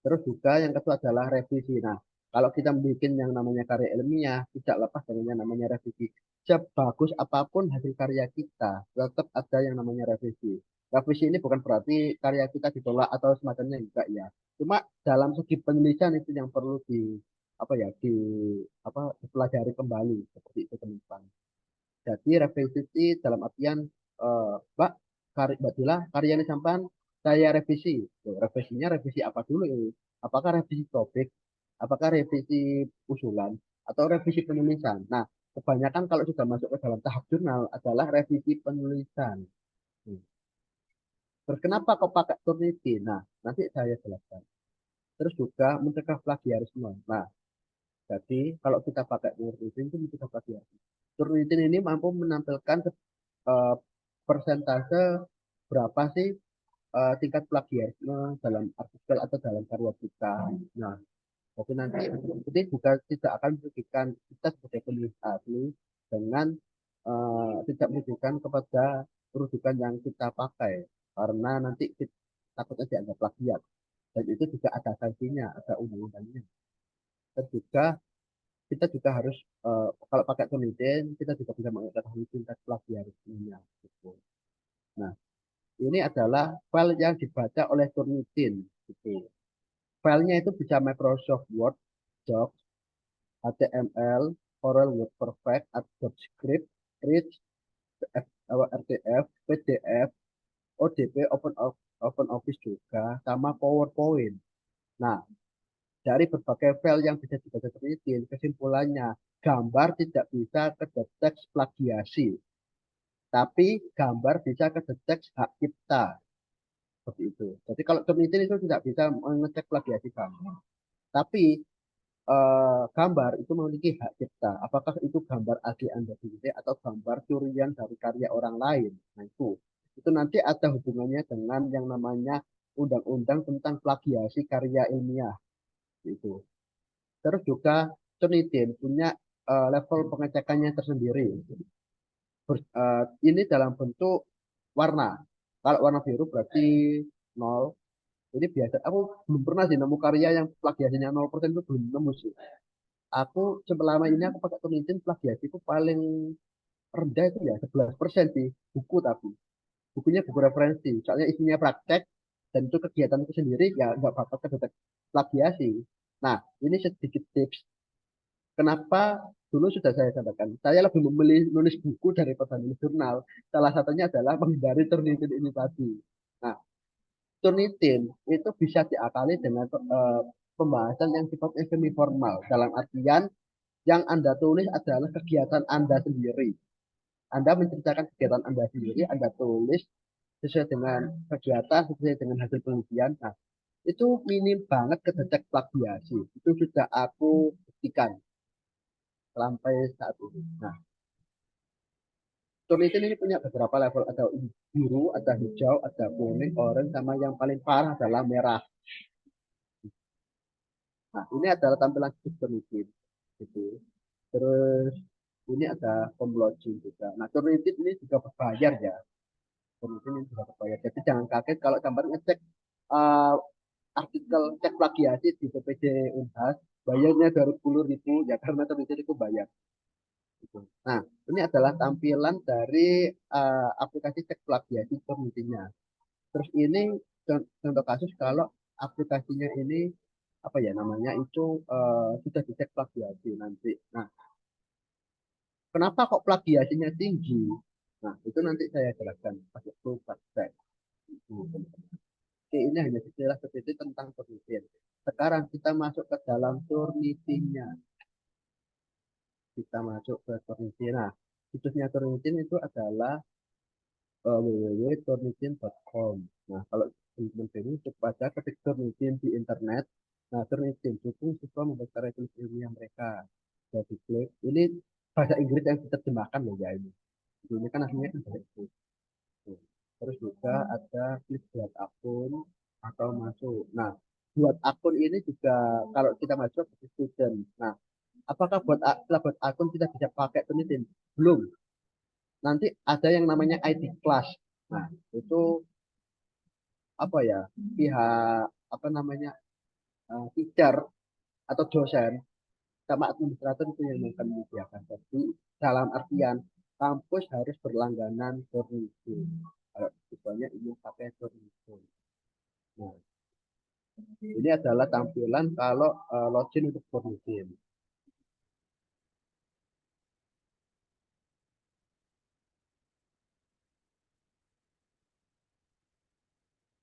terus juga yang kedua adalah revisi. Nah, kalau kita membuat yang namanya karya ilmiah, tidak lepas dari yang namanya revisi. sebagus apapun hasil karya kita, tetap ada yang namanya revisi. Revisi ini bukan berarti karya kita ditolak atau semacamnya juga ya. Cuma dalam segi penulisan itu yang perlu di apa ya di apa dipelajari kembali seperti itu teman-teman. Jadi revisi dalam artian Mbak Mbak Dila karya ini sampan saya revisi. Tuh, revisinya revisi apa dulu ini? Apakah revisi topik? Apakah revisi usulan? Atau revisi penulisan? Nah, kebanyakan kalau sudah masuk ke dalam tahap jurnal adalah revisi penulisan. Hmm. Terus kenapa kok pakai Turnitin? Nah, nanti saya jelaskan. Terus juga mencegah plagiarisme. Nah, jadi kalau kita pakai Turnitin itu mencegah plagiarisme. Turnitin ini mampu menampilkan eh, persentase berapa sih tingkat plagiarisme dalam artikel atau dalam karya kita. Nah, jadi nanti ini juga tidak akan merugikan kita sebagai penulis asli dengan tidak merugikan kepada rujukan yang kita pakai karena nanti kita, takutnya dianggap plagiat dan itu juga ada sanksinya, ada undang-undangnya. Dan juga kita juga harus kalau pakai penelitian kita juga bisa mengetahui tingkat plagiarismenya. Gitu. Nah, ini adalah file yang dibaca oleh Turnitin. Gitu. Filenya itu bisa Microsoft Word, Docs, HTML, Corel Word Perfect, Adobe Script, Rich, RTF, PDF, ODP, Open Office juga, sama PowerPoint. Nah, dari berbagai file yang bisa dibaca Turnitin, kesimpulannya gambar tidak bisa kedetek plagiasi, tapi gambar bisa kedetek hak cipta. Seperti itu. Jadi kalau Turnitin itu tidak bisa mengecek plagiasi gambar. Tapi gambar itu memiliki hak cipta. Apakah itu gambar asli Anda sendiri atau gambar curian dari karya orang lain? Nah itu nanti ada hubungannya dengan yang namanya undang-undang tentang plagiasi karya ilmiah. Itu. Terus juga Turnitin punya level pengecekannya tersendiri. Ini dalam bentuk warna. Kalau warna biru berarti 0. Ini biasa. Aku belum pernah sih nemu karya yang plagiasinya 0% itu belum nemu sih. Aku selama ini aku pakai Turnitin plagiasiku paling rendah itu ya 11% sih buku tapi bukunya buku referensi soalnya isinya praktek dan itu kegiatanku sendiri ya nggak bakal kedetek plagiasi. Nah ini sedikit tips kenapa dulu sudah saya katakan saya lebih memilih nulis buku daripada nulis jurnal. Salah satunya adalah menghindari Turnitin ini tadi. Nah Turnitin itu bisa diakali dengan pembahasan yang sifatnya semi formal dalam artian yang Anda tulis adalah kegiatan Anda sendiri. Anda menceritakan kegiatan Anda sendiri, Anda tulis sesuai dengan kegiatan, sesuai dengan hasil penelitian. Nah, itu minim banget kedetek plagiasi. Itu sudah aku buktikan sampai saat ini. Nah, Turnitin ini punya beberapa level. Ada biru, ada hijau, ada kuning, oranye, sama yang paling parah adalah merah. Nah, ini adalah tampilan Turnitin. Gitu. Terus ini ada pemblotting juga. Nah, Turnitin ini juga berbayar ya. Turnitin ini juga berbayar. Jadi jangan kaget kalau sampai ngecek uh, artikel cek plagiasi di PPJ Unhas, bayarnya 20.000 ya karena Turnitin itu bayar. Gitu. Nah, ini adalah tampilan dari aplikasi cek plagiasi Turnitinnya. Terus ini contoh kasus kalau aplikasinya ini apa ya namanya itu sudah dicek plagiasi nanti. Nah, kenapa kok plagiasinya tinggi? Nah, itu nanti saya jelaskan pas waktu praktek. Oke, ini hanya sekilas sedikit tentang Turnitin. Sekarang kita masuk ke dalam Turnitinnya. Kita masuk ke Turnitin. Nah, situsnya Turnitin itu adalah www.turnitin.com. Nah, kalau teman-teman ini baca ketik Turnitin di internet. Nah, Turnitin dukung siswa membaca referensi ilmiah mereka. Jadi klik. Ini bahasa Inggris yang diterjemahkan loh ya ini. Ini kan aslinya kan bahasa Inggris. Terus juga ada klik buat akun atau masuk. Nah, buat akun ini juga kalau kita masuk ke student. Nah, apakah setelah buat akun kita bisa pakai Turnitin? Belum. Nanti ada yang namanya ID class. Nah, itu apa ya? Pihak apa namanya? Teacher atau dosen sama administrator itu yang akan menyediakan. Jadi dalam artian kampus harus berlangganan Turnitin. Kalau misalnya ingin pakai Turnitin. Nah, ini adalah tampilan kalau login untuk Turnitin.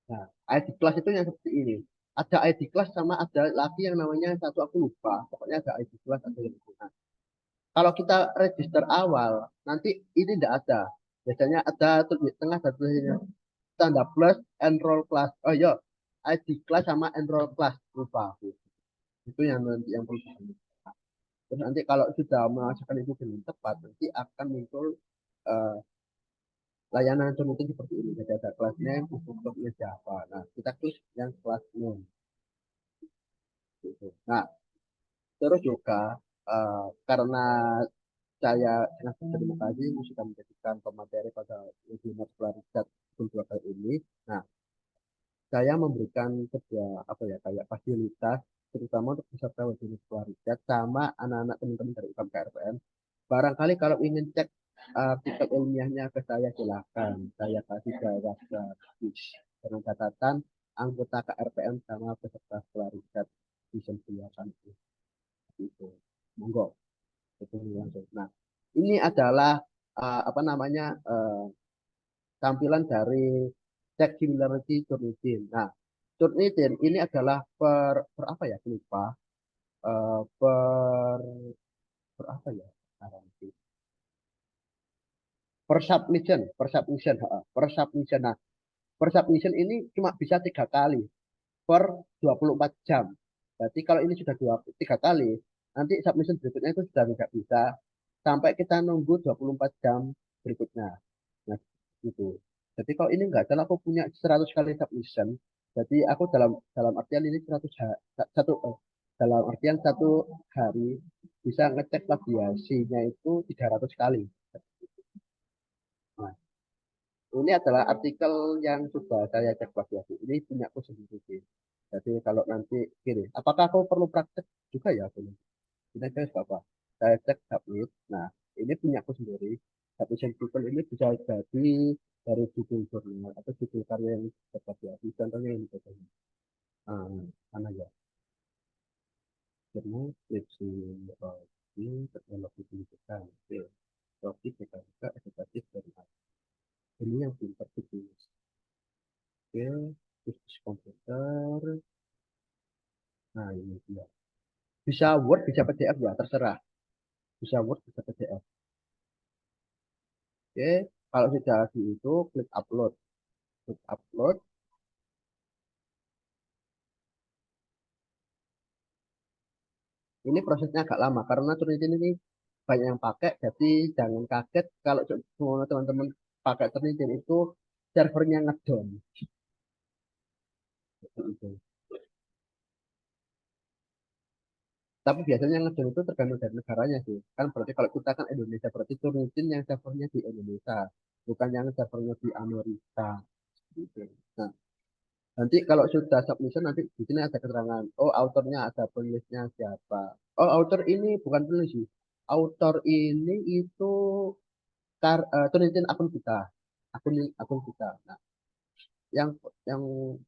Nah, ID class itu yang seperti ini. Ada ID class sama ada lagi yang namanya satu aku lupa. Pokoknya ada ID class ada yang itu. Nah, kalau kita register awal, nanti ini tidak ada. Biasanya ada di tengah ada tulisannya tanda plus enroll class. Oh iya, ID class sama enroll class lupa aku. Itu yang nanti yang perlu diperhatikan. Terus nanti kalau sudah memasukkan itu dengan tepat, nanti akan muncul eh, layanan contohnya seperti ini. Jadi ada kelas name, untuk Java. Nah, kita klik yang kelas name. Gitu. Nah, terus juga karena saya sangat berterima kasih sudah menjadikan pemateri pada webinar Claricat kedua kali ini. Nah, saya memberikan apa ya kayak fasilitas terutama untuk peserta webinar Claricat sama anak-anak teman-teman dari UKM KRPM. Barangkali kalau ingin cek artikel ilmiahnya ke saya silakan. Saya kasih jawab gratis dengan catatan anggota KRPM sama peserta Claricat disediakan itu. Monggo itu langsung. Nah, ini adalah apa namanya tampilan dari check similarity Turnitin. Nah, Turnitin ini adalah per apa ya lupa per apa ya sekarang sih. Per submission, per submission. Nah, per submission ini cuma bisa 3 kali per 24 jam. Jadi kalau ini sudah 3 kali, nanti submission berikutnya itu sudah tidak bisa sampai kita nunggu 24 jam berikutnya. Nah, gitu. Jadi kalau ini enggak, kalau aku punya 100 kali submission, jadi aku dalam dalam artian ini 100 satu dalam artian 1 hari bisa ngecek plagiasinya itu 300 kali. Nah, ini adalah artikel yang sudah saya cek plagiasi. Ini punya aku sendiri sih. Jadi kalau nanti gini, apakah aku perlu praktek juga ya? Kita cek apa? Saya cek submit. Nah, ini punya aku sendiri. Submission people ini bisa jadi dari judul jurnal atau judul karya yang terplagiasi. Contohnya ini contohnya. Mana ya? Jurnal skripsi teknologi pendidikan. Oke. Topik mekanika edukatif dari ini yang pintar ditulis. Oke, khusus komputer. Nah, ini dia. Bisa Word, bisa PDF ya, terserah. Bisa Word, bisa PDF. Oke, kalau sudah di itu, klik upload. Klik upload. Ini prosesnya agak lama karena Turnitin ini banyak yang pakai, jadi jangan kaget kalau semua teman-teman pakai Turnitin itu servernya ngedown. Itu. Tapi biasanya ngedown itu tergantung dari negaranya sih. Kan berarti kalau kita kan Indonesia, berarti Turnitin yang servernya di Indonesia, bukan yang servernya di Amerika. Gitu. Nah, nanti kalau sudah submission nanti di sini ada keterangan. Oh, autornya ada penulisnya siapa. Oh, autor ini bukan penulis sih. Autor ini itu Turnitin akun kita. Akun kita. Nah, yang yang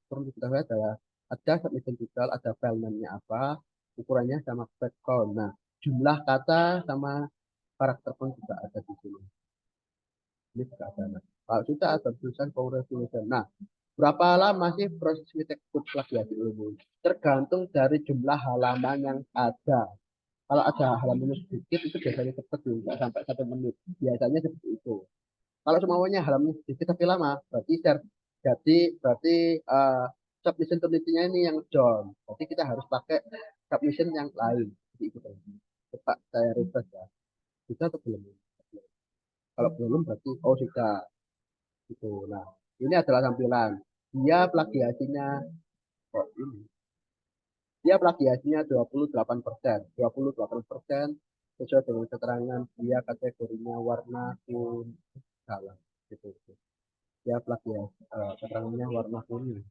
perlu diketahui adalah ada submission digital, ada file name-nya apa, ukurannya sama background. Nah, jumlah kata sama karakter pun juga ada di sini. Ini juga ada. Nah, kalau sudah ada tulisan congratulations. Nah, berapa lama sih proses ngetik code plagiasi ilmu? Tergantung dari jumlah halaman yang ada. Kalau ada halaman sedikit itu biasanya cepat juga sampai 1 menit. Biasanya seperti itu. Kalau semuanya halaman sedikit tapi lama, berarti berarti submission penelitiannya ini yang down. Jadi kita harus pakai submission yang lain. Jadi itu tadi. Coba saya refresh ya. Sudah atau belum? Kalau belum berarti oh sudah. Gitu. Nah, ini adalah tampilan. Dia plagiasinya kok ini. Dia plagiasinya 28%. 28% sesuai dengan keterangan dia kategorinya warna kuning salah gitu. Dia plagiasi keterangannya warna kuning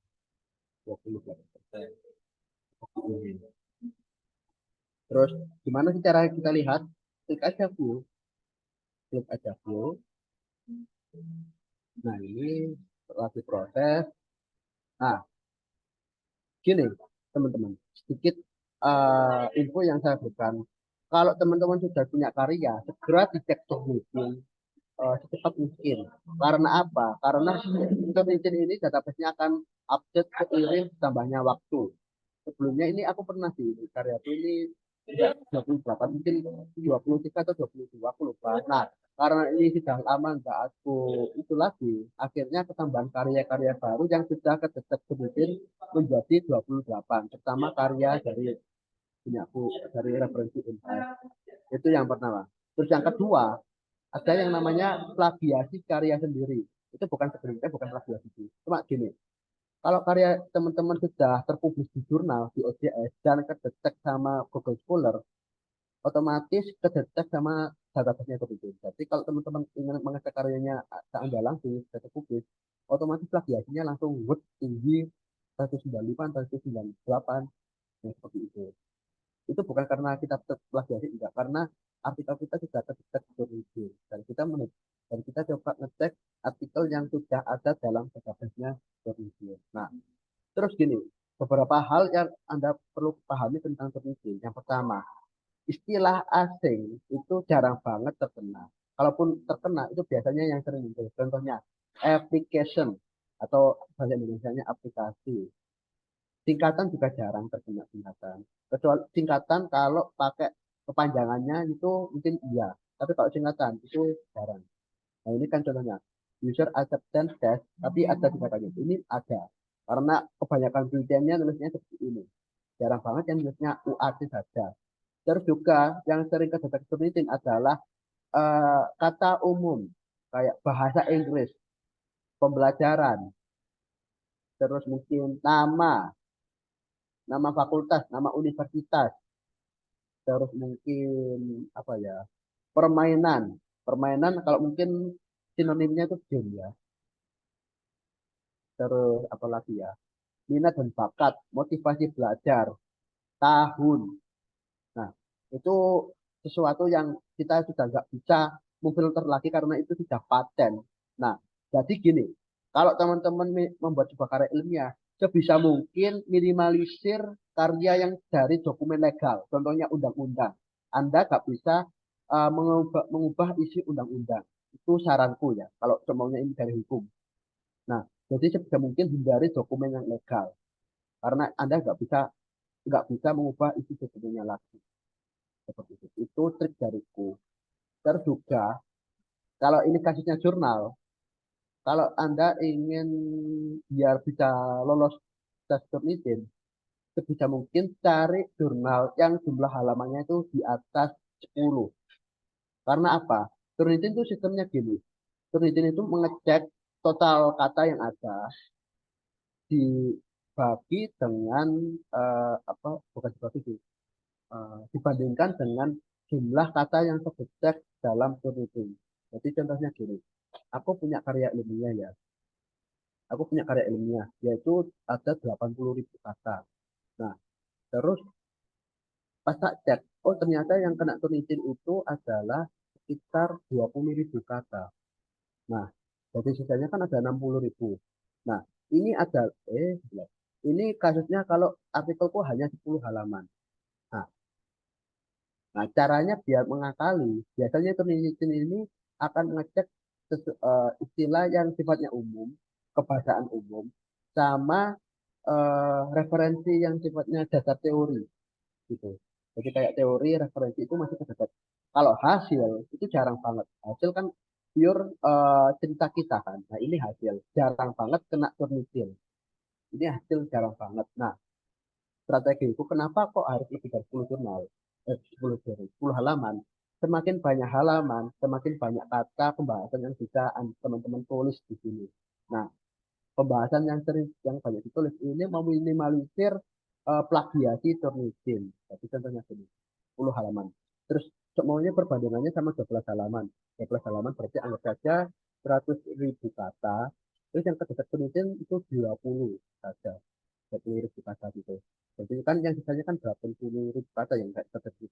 28%. Terus gimana sih cara kita lihat? Klik aja view, klik aja view. Nah ini lagi proses. Nah gini teman-teman, sedikit info yang saya berikan. Kalau teman-teman sudah punya karya, segera dicek dulu secepat mungkin. Karena apa? Karena internet ini database-nya akan update seiring tambahnya waktu. Sebelumnya ini aku pernah sih karyaku ini tidak 28 mungkin 23 atau 22 aku lupa. Nah karena ini sudah lama nggak aku itu lagi, akhirnya ketambahan karya-karya baru yang sudah kedetek sebutin menjadi 28, pertama karya dari punyaku dari referensi Unpad. Itu yang pertama. Terus yang kedua ada yang namanya plagiasi karya sendiri. Itu bukan sebenarnya bukan plagiasi sih, cuma gini, kalau karya teman-teman sudah terpublis di jurnal, di OJS, dan kedetek sama Google Scholar, otomatis kedetek sama database-nya itu. Jadi kalau teman-teman ingin mengecek karyanya Anda langsung sudah terpublis, otomatis plagiasinya langsung tinggi 195, 198, yang seperti itu. Itu bukan karena kita plagiasi, enggak, karena artikel kita sudah terdetek review dan kita coba ngecek artikel yang sudah ada dalam database-nya review. Nah, terus gini, beberapa hal yang Anda perlu pahami tentang review. Yang pertama, istilah asing itu jarang banget terkena. Kalaupun terkena itu biasanya yang sering muncul. Contohnya application atau bahasa Indonesia-nya aplikasi. Singkatan juga jarang terkena singkatan. Kecuali singkatan kalau pakai kepanjangannya itu mungkin iya. Tapi kalau singkatan itu jarang. Nah ini kan contohnya user acceptance test, tapi ada singkatannya. Ini ada. Karena kebanyakan penelitiannya nulisnya seperti ini. Jarang banget yang nulisnya UAT saja. Terus juga yang sering kedetek penelitian adalah kata umum kayak bahasa Inggris, pembelajaran, terus mungkin nama fakultas, nama universitas, terus mungkin apa ya, permainan, permainan kalau mungkin sinonimnya itu game ya, terus apa lagi ya, minat dan bakat, motivasi belajar, tahun. Nah itu sesuatu yang kita sudah nggak bisa memfilter lagi karena itu sudah paten. Nah jadi gini, kalau teman-teman membuat sebuah karya ilmiah, sebisa mungkin minimalisir karya yang dari dokumen legal, contohnya undang-undang. Anda nggak bisa mengubah isi undang-undang. Itu saranku ya, kalau semuanya ini dari hukum. Nah, jadi sebisa mungkin hindari dokumen yang legal, karena Anda nggak bisa mengubah isi dokumennya lagi. Seperti itu. Itu trik dariku. Terus juga, kalau ini kasusnya jurnal, kalau Anda ingin biar bisa lolos tes penelitian, sebisa mungkin cari jurnal yang jumlah halamannya itu di atas 10. Karena apa? Turnitin itu sistemnya gini. Turnitin itu mengecek total kata yang ada dibagi dengan apa? Bukan dibagi sih. Dibandingkan dengan jumlah kata yang terdetek dalam turnitin. Jadi contohnya gini. Aku punya karya ilmiah ya. Aku punya karya ilmiah yaitu ada 80.000 kata. Nah, terus pas tak cek, oh ternyata yang kena turnitin itu adalah sekitar 20.000 kata. Nah, jadi sisanya kan ada 60.000. Nah, ini ada, ini kasusnya kalau artikelku hanya 10 halaman. Nah, caranya biar mengakali, biasanya peneliti ini akan mengecek istilah yang sifatnya umum, kebahasaan umum, sama referensi yang sifatnya dasar teori, gitu. Jadi kayak teori, referensi itu masih terdapat. Kalau hasil itu jarang banget. Hasil kan pure cerita kita kan. Nah ini hasil jarang banget kena turnitin. Ini hasil jarang banget. Nah strategi itu kenapa kok harus lebih dari 10 jurnal, 10 halaman. Semakin banyak halaman, semakin banyak kata pembahasan yang bisa teman-teman tulis di sini. Nah, pembahasan yang sering yang banyak ditulis ini meminimalisir plagiasi Turnitin. Jadi contohnya sini, 10 halaman. Terus semuanya perbandingannya sama 12 halaman. 12 halaman berarti anggap saja 100.000 kata. Terus yang kedetek Turnitin itu 20 saja. 30.000 kata gitu. Jadi kan yang sisanya kan 80.000 kata yang nggak tertulis.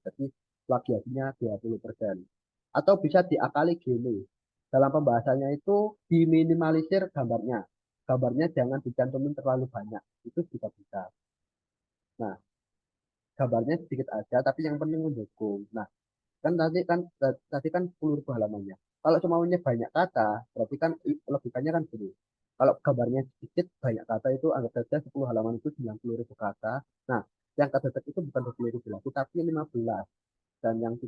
Jadi plagiasinya 20%. Atau bisa diakali gini. Dalam pembahasannya itu diminimalisir gambarnya. Gambarnya jangan dicantumin terlalu banyak. Itu juga bisa. Nah, gambarnya sedikit aja, tapi yang penting mendukung. Nah, kan tadi kan 10.000 halamannya. Kalau semuanya banyak kata, berarti kan logikanya kan gini. Kalau gambarnya sedikit, banyak kata itu anggap saja 10 halaman itu 90.000 kata. Nah, yang kedetek itu bukan 20.000 lagi, tapi 15. Dan yang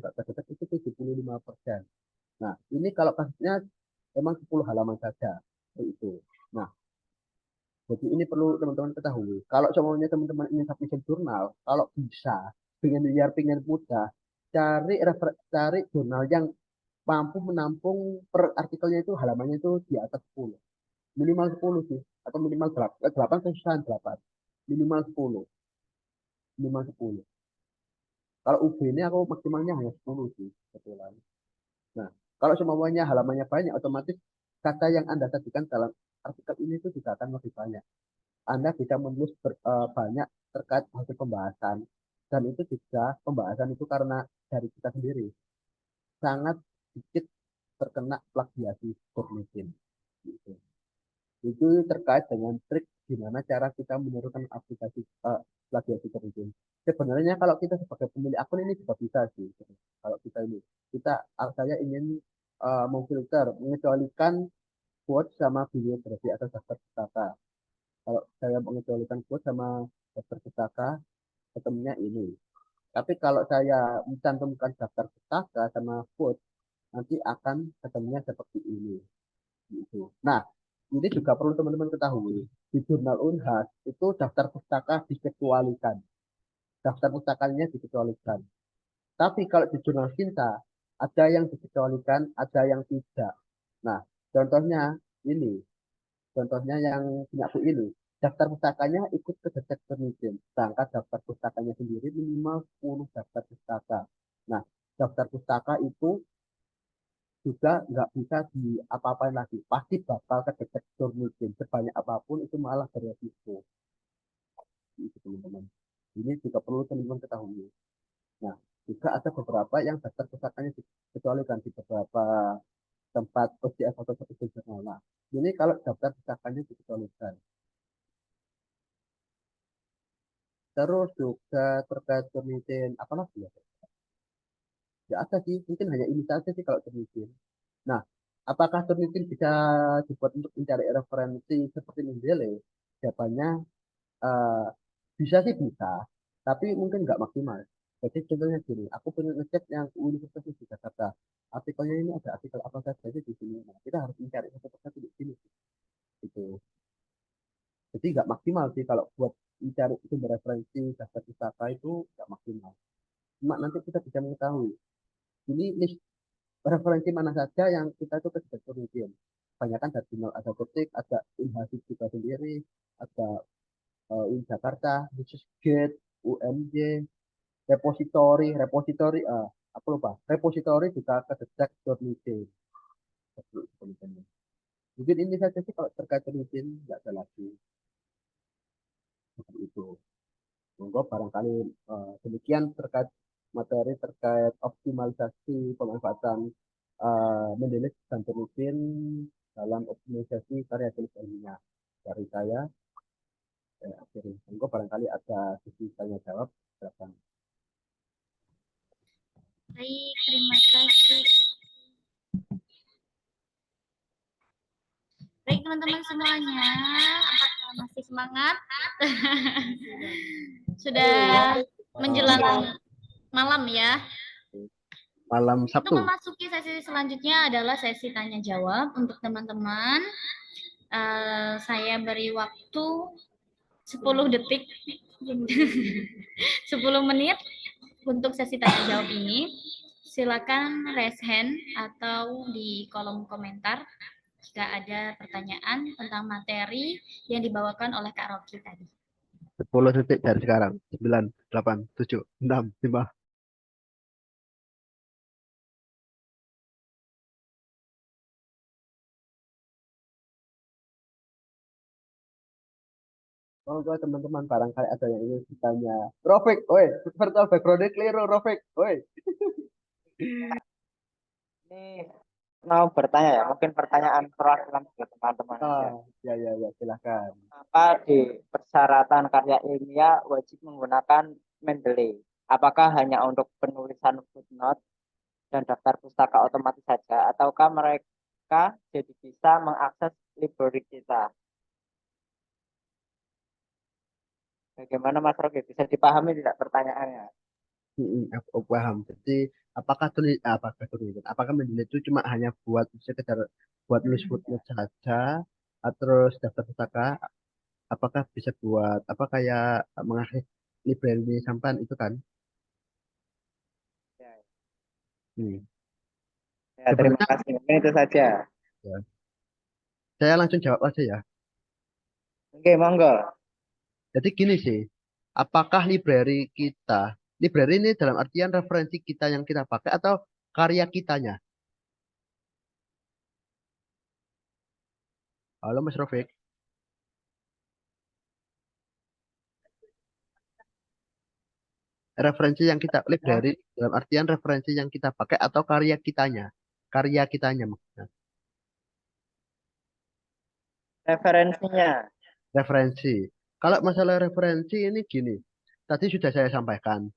nggak kedetek itu 75%. Nah, ini kalau kasusnya memang 10 halaman saja. Seperti itu. Nah, jadi ini perlu teman-teman ketahui. Kalau semuanya teman-teman ingin submission jurnal, kalau bisa, pengen mudah, cari jurnal yang mampu menampung per artikelnya itu halamannya itu di atas 10. Minimal 10 sih, atau minimal 8, 8 kesusahan 8. Minimal 10, minimal 10. Kalau UB ini aku maksimalnya hanya 10 sih, kebetulan. Nah, kalau semuanya halamannya banyak, otomatis kata yang Anda sajikan dalam artikel ini itu juga akan lebih banyak. Anda bisa menulis banyak terkait hasil pembahasan. Dan itu juga pembahasan itu karena dari kita sendiri sangat sedikit terkena plagiasi jurnalisme. Gitu. Itu terkait dengan trik gimana cara kita menurunkan aplikasi plagiasi jurnalisme. Sebenarnya kalau kita sebagai pemilik akun ini juga bisa sih. Kalau kita ini, saya ingin memfilter, mengecualikan quote sama bibliografi atau daftar pustaka. Kalau saya mengecualikan quote sama daftar pustaka, ketemunya ini. Tapi kalau saya mencantumkan daftar pustaka sama quote, nanti akan ketemunya seperti ini. Gitu. Nah, ini juga perlu teman-teman ketahui. Di jurnal Unhas itu daftar pustaka dikecualikan. Daftar pustakanya dikecualikan. Tapi kalau di jurnal Cinta, ada yang dikecualikan, ada yang tidak. Nah, contohnya ini. Contohnya yang punya aku ini. Daftar pustakanya ikut ke detek permission. Sedangkan daftar pustakanya sendiri minimal 10 daftar pustaka. Nah, daftar pustaka itu juga nggak bisa di apa-apain lagi. Pasti bakal ke detektor mungkin. Sebanyak apapun itu malah beresiko. Itu teman-teman. Ini juga perlu teman-teman ketahui. Nah, juga ada beberapa yang daftar pustakanya dikecualikan di beberapa tempat OJS atau satu jurnal. Nah, ini kalau daftar pustakanya dikecualikan. Terus juga terkait turnitin, apa lagi ya? Ya ada sih, mungkin hanya ini saja sih kalau turnitin. Nah, apakah turnitin bisa dibuat untuk mencari referensi seperti Mendeley? Jawabannya eh, bisa sih bisa, tapi mungkin nggak maksimal. Jadi contohnya gini, aku punya ngecek yang Universitas di Jakarta. Artikelnya ini ada artikel apa saja di sini. Nah, kita harus mencari satu persatu di sini. Gitu. Jadi nggak maksimal sih kalau buat mencari sumber referensi daftar pustaka itu nggak maksimal. Cuma nanti kita bisa mengetahui ini list referensi mana saja yang kita itu kesulitan turutin. Banyak kan dari jurnal ada ketik, ada Inhasib juga sendiri, ada UIN Jakarta, Gate, UMJ, repositori, apa lupa, repositori juga kedetek turutin. Mungkin ini saja sih kalau terkait turutin, nggak ada lagi. Seperti itu. Monggo barangkali demikian terkait materi terkait optimalisasi pemanfaatan Mendeley dan Turutin dalam optimalisasi karya tulis ilmiah dari saya akhiri. Monggo barangkali ada sesi tanya jawab. Silakan. Baik, terima kasih. Baik teman-teman semuanya, apakah masih semangat? Sudah menjelang malam ya. Malam Untuk Sabtu. memasuki sesi selanjutnya adalah sesi tanya jawab untuk teman-teman. Saya beri waktu 10 detik 10 menit untuk sesi tanya jawab ini. Silakan raise hand atau di kolom komentar jika ada pertanyaan tentang materi yang dibawakan oleh Kak Rocky tadi. 10 detik dari sekarang. 9, 8, 7, 6, 5, Monggo teman-teman barangkali ada yang ingin ditanya. Rofik, woi, virtual background keliru, Rofik, woi. Ini mau bertanya ya, mungkin pertanyaan perwakilan buat teman-teman aja. Ya, silahkan. Apa di persyaratan karya ilmiah wajib menggunakan Mendeley? Apakah hanya untuk penulisan footnote dan daftar pustaka otomatis saja, ataukah mereka jadi bisa mengakses library kita? Bagaimana Mas Rogi? Bisa dipahami tidak pertanyaannya? Aku paham. Jadi apakah menulis itu cuma hanya buat sekedar buat nulis footnote saja, terus daftar pustaka, apakah bisa buat apa kayak mengakses library sampan itu kan? Ya, Hmm. ya, terima Sebenarnya kasih. Mungkin itu saja. ya, saya langsung jawab aja ya. Oke, monggo. Jadi gini sih, apakah library ini dalam artian referensi kita yang kita pakai atau karya kitanya? Halo Mas Rofik, library dalam artian referensi yang kita pakai atau karya kitanya maksudnya. Referensinya. Referensi. Kalau masalah referensi ini gini, tadi sudah saya sampaikan.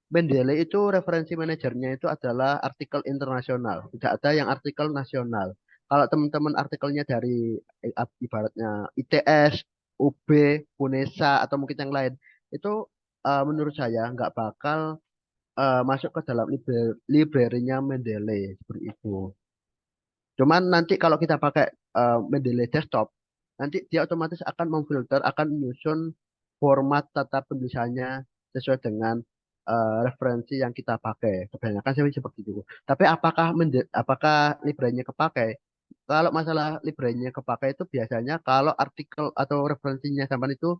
Mendeley itu referensi manajernya itu adalah artikel internasional, tidak ada yang artikel nasional. Kalau teman-teman artikelnya dari ibaratnya ITS, UB, UNESA atau mungkin yang lain, itu menurut saya nggak bakal masuk ke dalam library-nya Mendeley seperti itu. Cuman nanti kalau kita pakai Mendeley desktop, nanti dia otomatis akan memfilter, akan menyusun format tata penulisannya sesuai dengan referensi yang kita pakai. Kebanyakan sih seperti itu. Tapi apakah library-nya kepakai? Kalau masalah library-nya kepakai itu biasanya kalau artikel atau referensinya sampai itu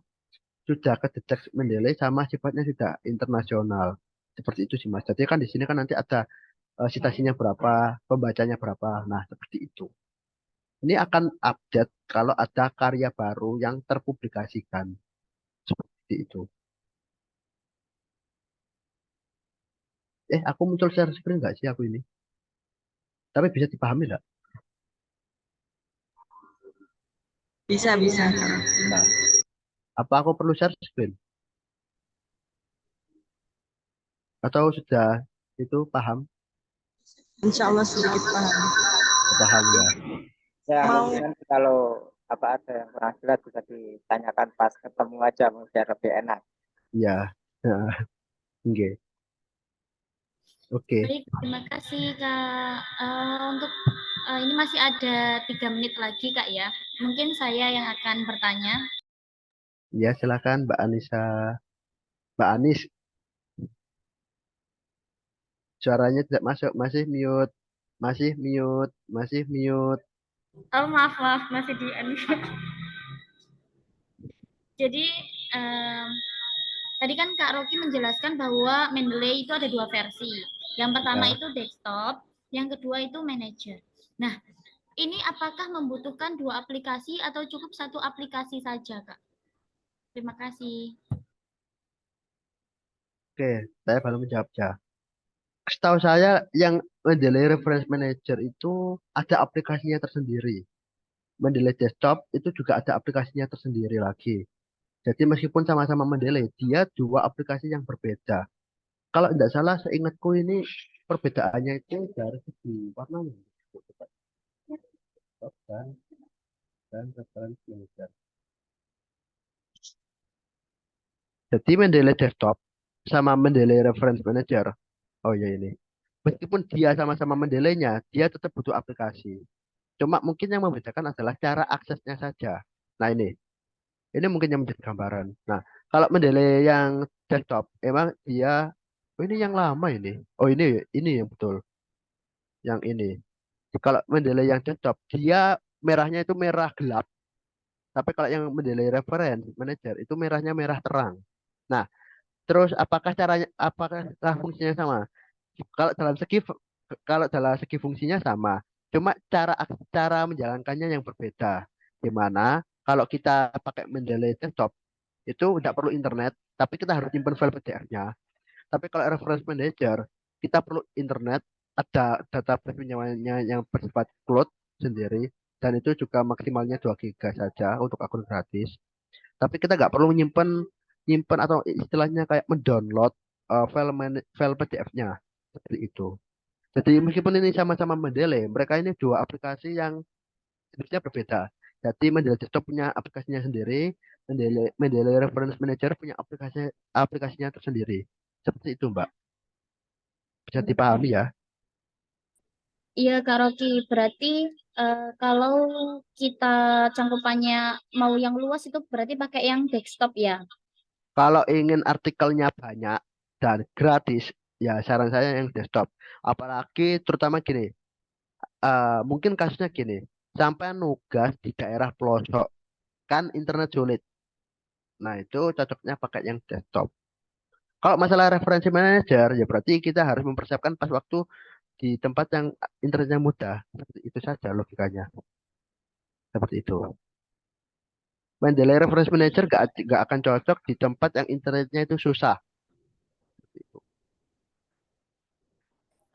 sudah kedetek Mendeley sama sifatnya sudah internasional. Seperti itu sih Mas. Jadi kan di sini kan nanti ada citasinya berapa, pembacanya berapa. Nah, seperti itu. Ini akan update kalau ada karya baru yang terpublikasikan. Seperti itu. Aku muncul share screen nggak sih aku ini? Tapi bisa dipahami nggak? Bisa, bisa. Nah, apa aku perlu share screen? Atau sudah itu paham? Insya Allah sedikit paham. Paham ya? Ya, Mau mungkin kalau apa ada yang kurang jelas bisa ditanyakan pas ketemu aja, biar lebih enak. Iya. Nah, oke. Oke. Baik, terima kasih Kak. Untuk ini masih ada 3 menit lagi Kak ya. Mungkin saya yang akan bertanya. Ya, silakan Mbak Anissa. Mbak Anis, suaranya tidak masuk, masih mute. Masih mute, masih mute. Oh maaf maaf masih di unmute. Jadi tadi kan Kak Rocky menjelaskan bahwa Mendeley itu ada 2 versi. Yang pertama Ya. itu desktop, yang kedua itu manager. Nah, ini apakah membutuhkan 2 aplikasi atau cukup 1 aplikasi saja, Kak? Terima kasih. Oke, saya baru menjawab ya. Setahu saya yang Mendeley Reference Manager itu ada aplikasinya tersendiri. Mendeley Desktop itu juga ada aplikasinya tersendiri lagi. Jadi meskipun sama-sama Mendeley, dia dua aplikasi yang berbeda. Kalau tidak salah, seingatku ini perbedaannya itu dari segi warnanya. Desktop dan Reference Manager. Jadi Mendeley Desktop sama Mendeley Reference Manager. Oh ya ini. Meskipun dia sama-sama Mendeley-nya, dia tetap butuh aplikasi. Cuma mungkin yang membedakan adalah cara aksesnya saja. Nah ini mungkin yang menjadi gambaran. Nah kalau Mendeley yang desktop, emang dia, oh ini yang lama ini. Oh ini yang betul, yang ini. Kalau Mendeley yang desktop, dia merahnya itu merah gelap. Tapi kalau yang Mendeley Reference Manager itu merahnya merah terang. Nah, terus apakah fungsinya sama? Kalau dalam segi kalau dalam segi fungsinya sama, cuma cara menjalankannya yang berbeda. Di mana kalau kita pakai Mendeley desktop itu tidak perlu internet, tapi kita harus simpan file PDF-nya. Tapi kalau reference manager, kita perlu internet, ada database penyewanya yang bersifat cloud sendiri, dan itu juga maksimalnya 2 GB saja untuk akun gratis. Tapi kita nggak perlu nyimpen atau istilahnya kayak mendownload file PDF-nya seperti itu. Jadi meskipun ini sama-sama Mendeley, mereka ini dua aplikasi yang jenisnya berbeda. Jadi Mendeley Desktop punya aplikasinya sendiri, Mendeley Reference Manager punya aplikasinya tersendiri. Seperti itu, Mbak. Bisa dipahami ya? Iya, Kak Rocky. Berarti kalau kita cangkupannya mau yang luas itu berarti pakai yang desktop ya. Kalau ingin artikelnya banyak dan gratis, ya saran saya yang desktop. Apalagi terutama gini, mungkin kasusnya gini, sampai nugas di daerah pelosok, kan internet sulit. Nah, itu cocoknya pakai yang desktop. Kalau masalah referensi manager, ya berarti kita harus mempersiapkan pas waktu di tempat yang internetnya mudah. Seperti itu saja logikanya. Seperti itu. Mendeley Reference Manager gak akan cocok di tempat yang internetnya itu susah.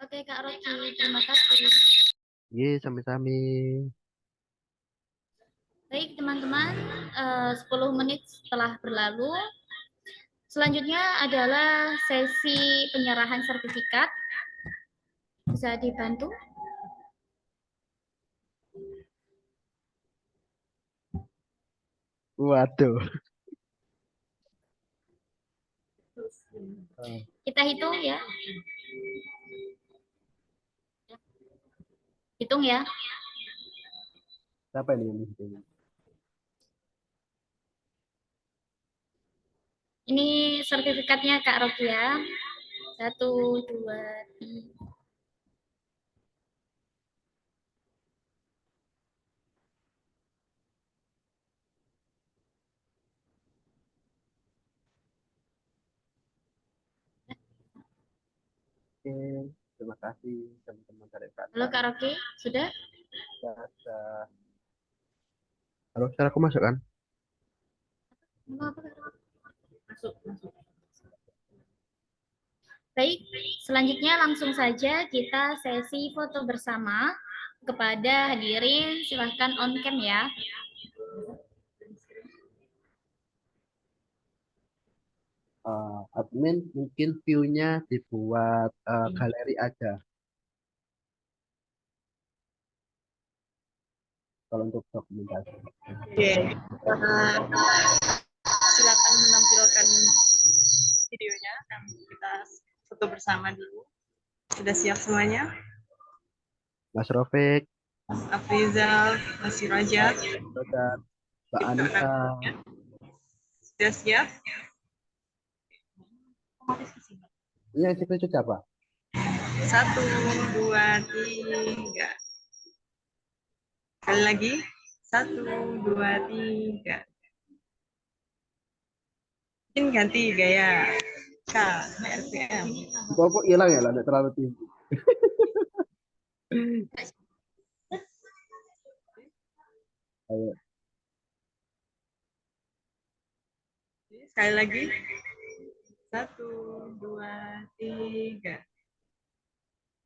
Oke, Kak Rocky. Terima kasih. Iya, sami-sami. Baik, teman-teman. 10 menit setelah berlalu. Selanjutnya adalah sesi penyerahan sertifikat. Bisa dibantu? Waduh. Kita hitung ya. Hitung ya. Siapa ini yang dihitung? Ini sertifikatnya Kak Rocky ya. 1, 2, 3. Oke, terima kasih teman-teman dari Halo Kak Rocky, sudah? Halo, secara aku masuk kan? Masuk. Baik, selanjutnya langsung saja kita sesi foto bersama. Kepada hadirin, silahkan on cam ya. Admin mungkin view-nya dibuat galeri aja. Kalau untuk dokumentasi. Oke. Silakan menampilkan videonya dan kita foto bersama dulu. Sudah siap semuanya? Mas Rofik, Mas Afrizal, Mas Sirajat, dan Mbak Anissa. sudah siap? Ini yang screenshot siapa? 1, 2, 3. Sekali lagi. 1, 2, 3. Mungkin ganti gaya K, RPM. Kok hilang ya, lah, nggak terlalu tinggi. Ayo. Sekali lagi. 1, 2, 3.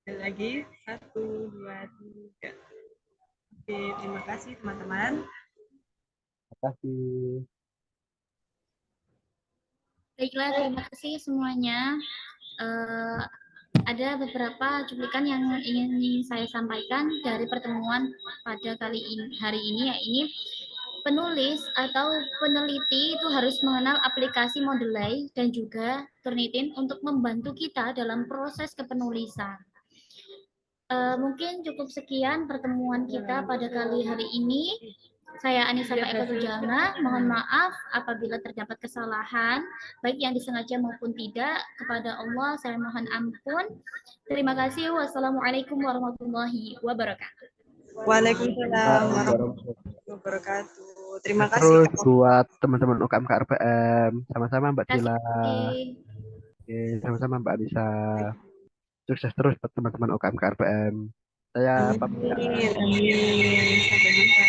Sekali lagi. 1, 2, 3. Oke, terima kasih teman-teman. Terima kasih. Baiklah, terima kasih semuanya. Ada beberapa cuplikan yang ingin saya sampaikan dari pertemuan pada hari ini, yaitu penulis atau peneliti itu harus mengenal aplikasi Mendeley dan juga Turnitin untuk membantu kita dalam proses kepenulisan. Mungkin cukup sekian pertemuan kita pada hari ini. Saya Anissa Eka Tujana, mohon maaf apabila terdapat kesalahan, baik yang disengaja maupun tidak. Kepada Allah saya mohon ampun. Terima kasih. Wassalamualaikum warahmatullahi wabarakatuh. Waalaikumsalam warahmatullahi wabarakatuh. Terima kasih. Terus buat teman-teman UKM KRPM, sama-sama Mbak Dila. Oke, sama-sama Mbak Anissa. Sukses terus buat teman-teman UKM KRPM. Saya pamit. Amin. Sampai jumpa.